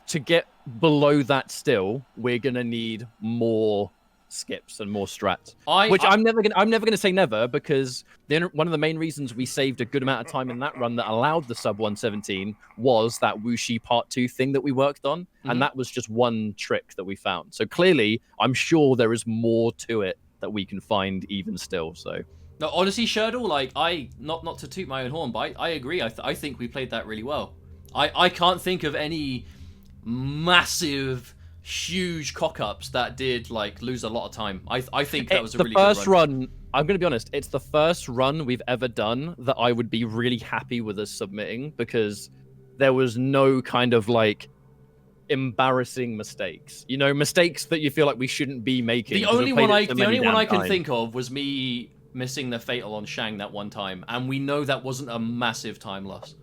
to get below that still, we're going to need more skips and more strats. I'm never gonna say never, because one of the main reasons we saved a good amount of time in that run that allowed the sub 117 was that Wuxi Part 2 thing that we worked on, and that was just one trick that we found. So clearly, I'm sure there is more to it that we can find even still. So. No, honestly, Sherdle, like, not to toot my own horn, but I agree. I think we played that really well. I can't think of any massive, huge cock-ups that did, like, lose a lot of time. I think that was a really good run. The first run, I'm going to be honest, it's the first run we've ever done that I would be really happy with us submitting, because there was no kind of, like, embarrassing mistakes. You know, mistakes that you feel like we shouldn't be making. The only one I can think of was me missing the fatal on Shang that one time, and we know that wasn't a massive time loss.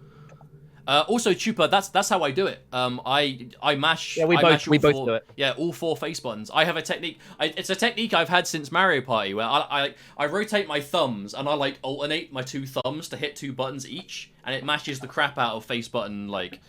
Also, Chupa, that's how I do it. I mash. Yeah, we both do it. Yeah, all 4 face buttons. I have a technique. It's a technique I've had since Mario Party, where I rotate my thumbs and I like alternate my 2 thumbs to hit 2 buttons each, and it mashes the crap out of face button like